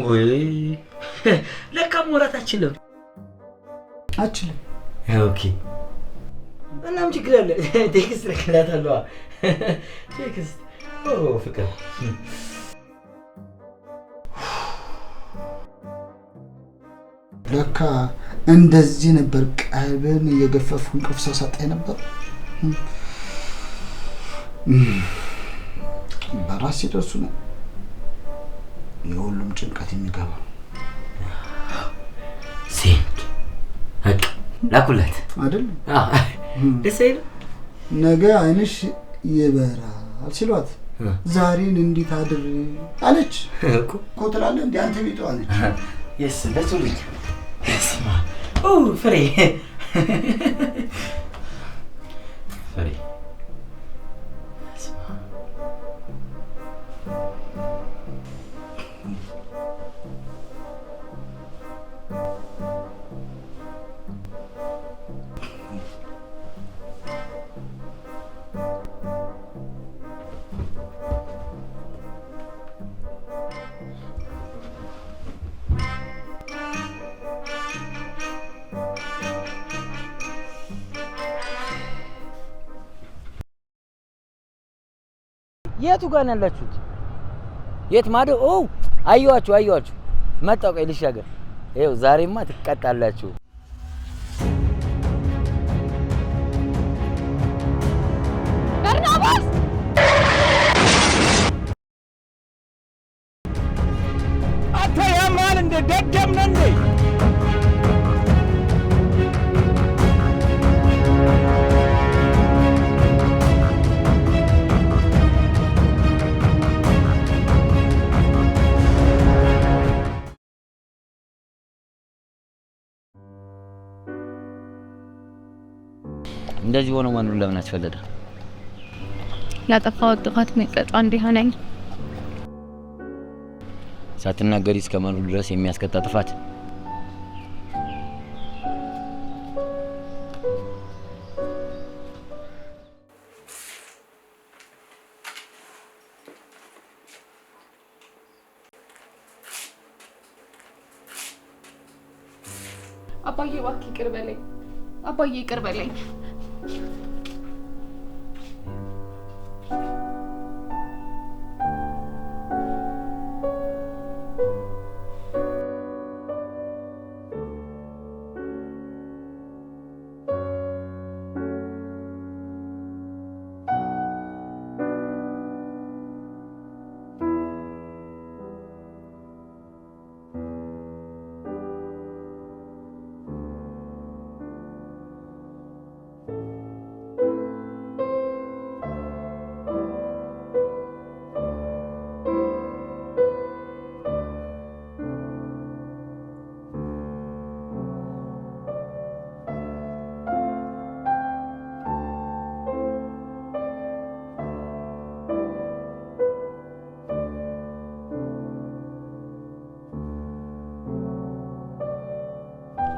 J: ወይ ለካ ማውራት አችልም። ኦኬ እናም ችግር አለ። ቴክስት ልክላታለሁ። ቴክስት ፍቅር
B: ለካ እንደዚህ ነበር ቀልብን እየገፈፍኩ እንቅልፍ ሳሳጣኝ ነበር። በራስ ሲደርሱ ነው የሁሉም ጭንቀት የሚገባ።
J: ሴት አቅ ላኩላት
B: አይደል?
J: ደስ አይልም?
B: ነገ አይንሽ ይበራል ሲሏት ዛሬን እንዴት አድር አለች እኮ ትላለህ እንዴ አንተ ቤቷ አለች።
J: የስ ደሱልኝ ፍሬ ፍሬ
A: የቱ ጋር ነው ያላችሁት? የት ማዶ? አየኋችሁ መጣሁ። ቆይ ልሻገር። ይኸው ዛሬማ ትቀጣላችሁ።
C: በርናባስ
L: አንተ ያማል እንደ ደደም ነህ እንዴ?
A: እንደዚህ ሆኖ መኖር ለምን አስፈለገ?
C: ላጠፋሁት ጥፋት መቀጣ እንዲሆነኝ
A: ሳትናገሪ እስከ መኖር ድረስ የሚያስቀጣ ጥፋት።
D: አባዬ እባክህ ይቅር በለኝ። አባዬ ይቅር በለኝ።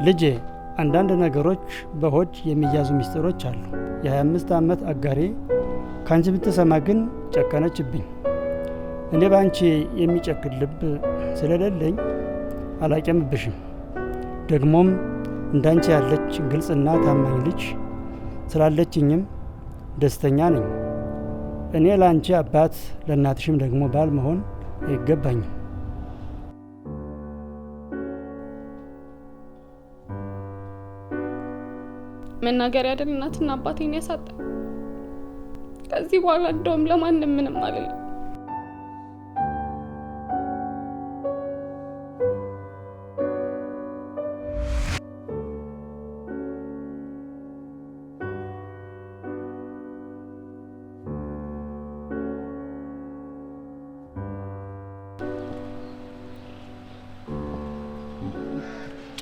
L: ልጄ አንዳንድ ነገሮች በሆድ የሚያዙ ሚስጥሮች አሉ። የ25 ዓመት አጋሬ ካንቺ ብትሰማ ግን ጨከነችብኝ። እኔ ባንቺ የሚጨክን ልብ ስለሌለኝ አላቀምብሽም። ደግሞም እንዳንቺ ያለች ግልጽና ታማኝ ልጅ ስላለችኝም ደስተኛ ነኝ። እኔ ላንቺ አባት ለእናትሽም ደግሞ ባል መሆን አይገባኝም።
D: መናገር ያደል እናትና አባቴን ያሳጣ። ከዚህ በኋላ እንደውም ለማንም ምንም አልልም።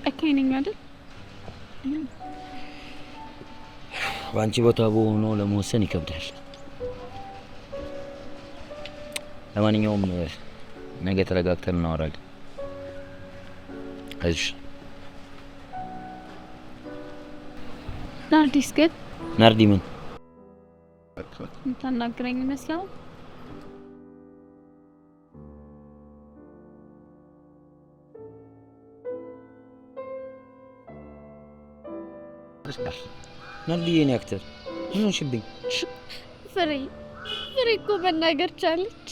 D: ጨካኝ ነኝ አይደል?
A: በአንቺ ቦታ ሆኖ ለመወሰን ይከብዳል። ለማንኛውም ነገ ተረጋግተን እናወራለን። አይዞሽ።
D: ናርዲስ ግን
A: ናርዲ ምን
D: ታናግረኝ ይመስላል?
A: ናርዲ የኔ አክተር ምን ሆንሽብኝ?
C: ፍሬ እኮ መናገር ቻለች።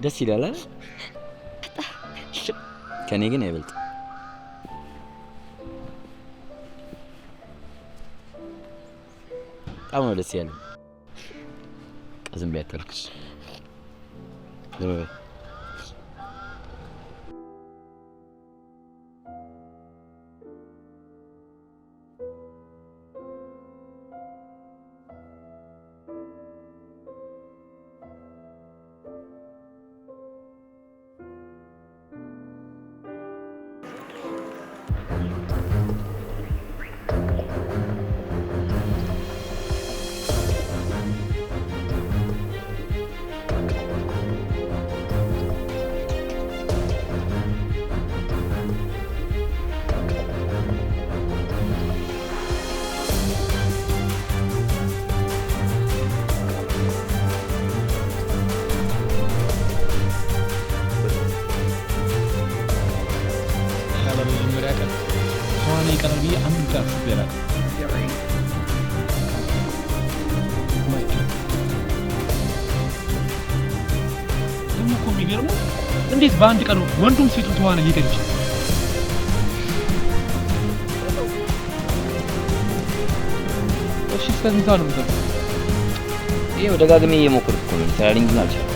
A: ደስ ይላል አይደል? ከኔ ግን አይበልጥ። በጣም ነው ደስ ያለው። ዝም ብለህ አታልቅስ። ዝም በይ።
E: እንዴት በአንድ ቀን ወንዱም ሴቱም ተዋናይ ሊቀር ይችላል? እሺ እስከዚህ ነው የምትጠብቀው?
A: ይሄው ደጋግሜ እየሞከርኩ እኮ ነው። ትራኒንግ ግን አልቻልኩም።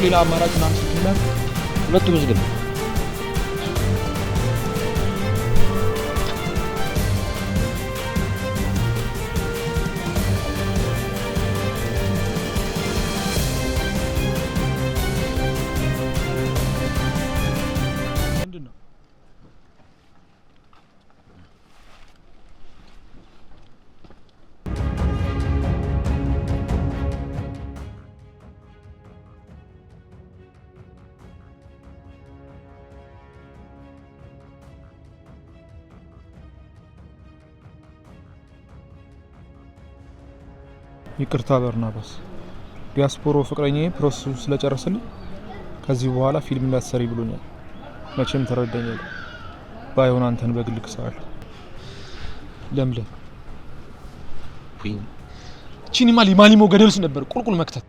E: ሌላ አማራጭ ምናምን ስትል
A: ሁለቱም ዝግ ነው።
E: ይቅርታ በርናባስ፣ ዲያስፖሮ ፍቅረኛዬ ፕሮሰሱ ስለጨረሰልኝ ከዚህ በኋላ ፊልም እንዳትሰሪ ብሎኛል። መቼም ተረዳኛል። ባይሆን አንተን በግል ክሳለሁ። ለምለም እቺንማ ሊማሊሞ ገደል ውስጥ ነበር ቁልቁል መክተት።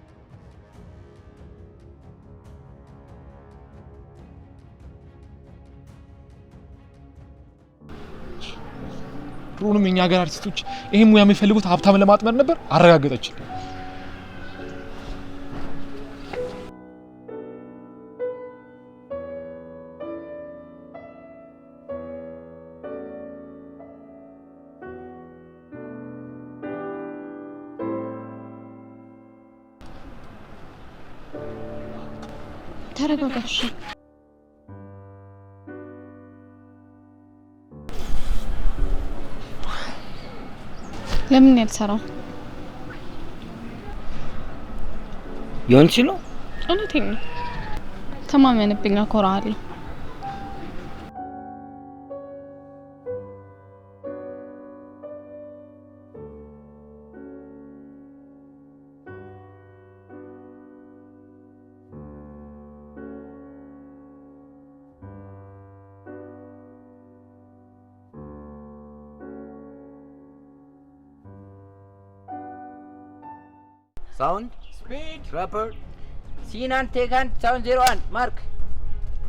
E: ድሮንም የኛ ሀገር አርቲስቶች ይሄን ሙያ የሚፈልጉት ሀብታም ለማጥመድ ነበር። አረጋገጠችልኝ።
D: ተረጋጋሽ። ለምን ያልሰራው?
A: ይሁን ሲሉ
D: እውነቴን ነው። ተማመንብኝ፣ አኮራለሁ።
A: Sound, speed, rapper, scene and take and sound 01, mark.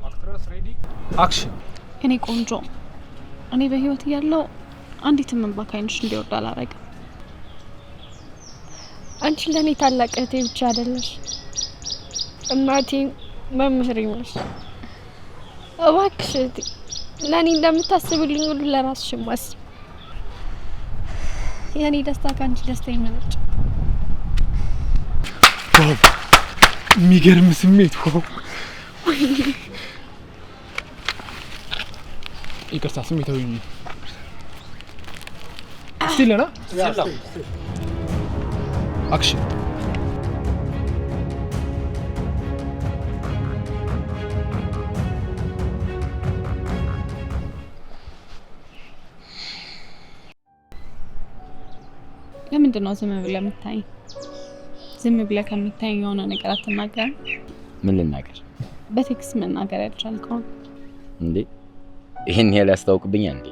E: Actress ready, action.
D: እኔ ቆንጆ፣ እኔ በህይወት እያለሁ አንዲትም እንባ ከዓይንሽ እንዲወርድ አላረግም።
C: አንቺ ለኔ ታላቅ እህቴ ብቻ አይደለሽ፣ እናቴ፣ መምህሬ ነሽ። እባክሽ እህቴ፣ ለኔ እንደምታስብልኝ ሁሉ ለራስሽም አስቢ። የኔ ደስታ ከአንቺ ደስታ ይመነጭ።
E: የሚገርም ስሜት። ይቅርታ ስሜታዊ ነኝ። ስቲል ና አክሽን።
D: ለምንድን ነው ዝም ብለህ የምታይኝ? ዝም ብለህ ከሚታየኝ የሆነ ነገር አትናገርም?
A: ምን ልናገር?
D: በቴክስት መናገር ያልቻልከው
A: እንዴ? ይሄን ያህል ያስታውቅብኛል እንዴ?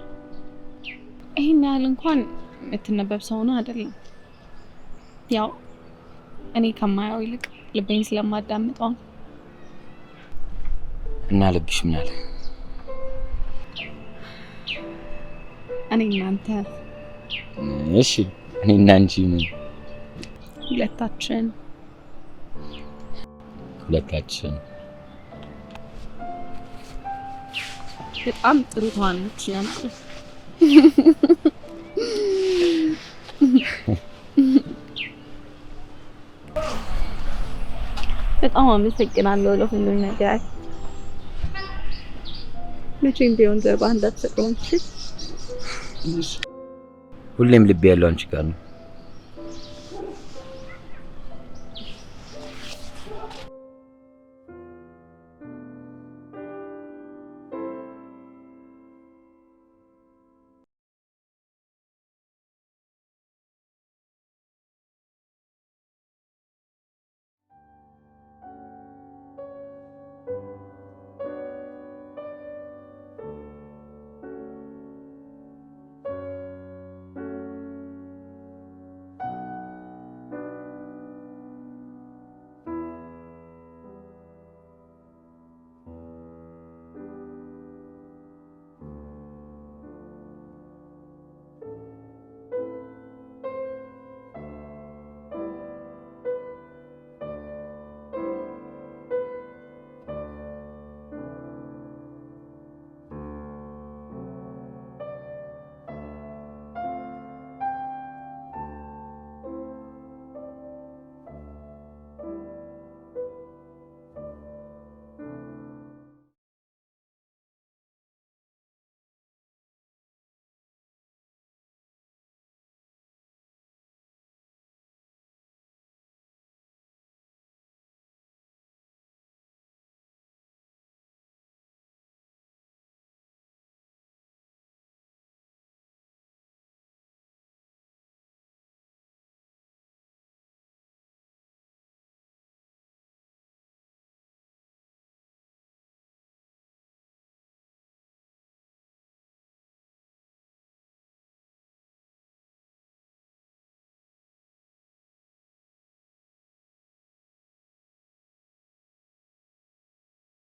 D: ይሄን ያህል እንኳን የምትነበብ ሰው ነው አይደለም። ያው እኔ ከማየው ይልቅ ልቤን ስለማዳምጠው
A: እና ልብሽ ምን አለ?
D: እኔ እናንተ
A: እሺ እኔ እና አንቺ ምን
D: ሁለታችን በጣም ጥሩ ተዋናዮች ነን። በጣም አመሰግናለሁ ለሁሉም ነገር። መቼም ቢሆን ዘባ እንዳትሰጠው።
A: ሁሌም ልቤ ያለው አንቺ ጋር ነው።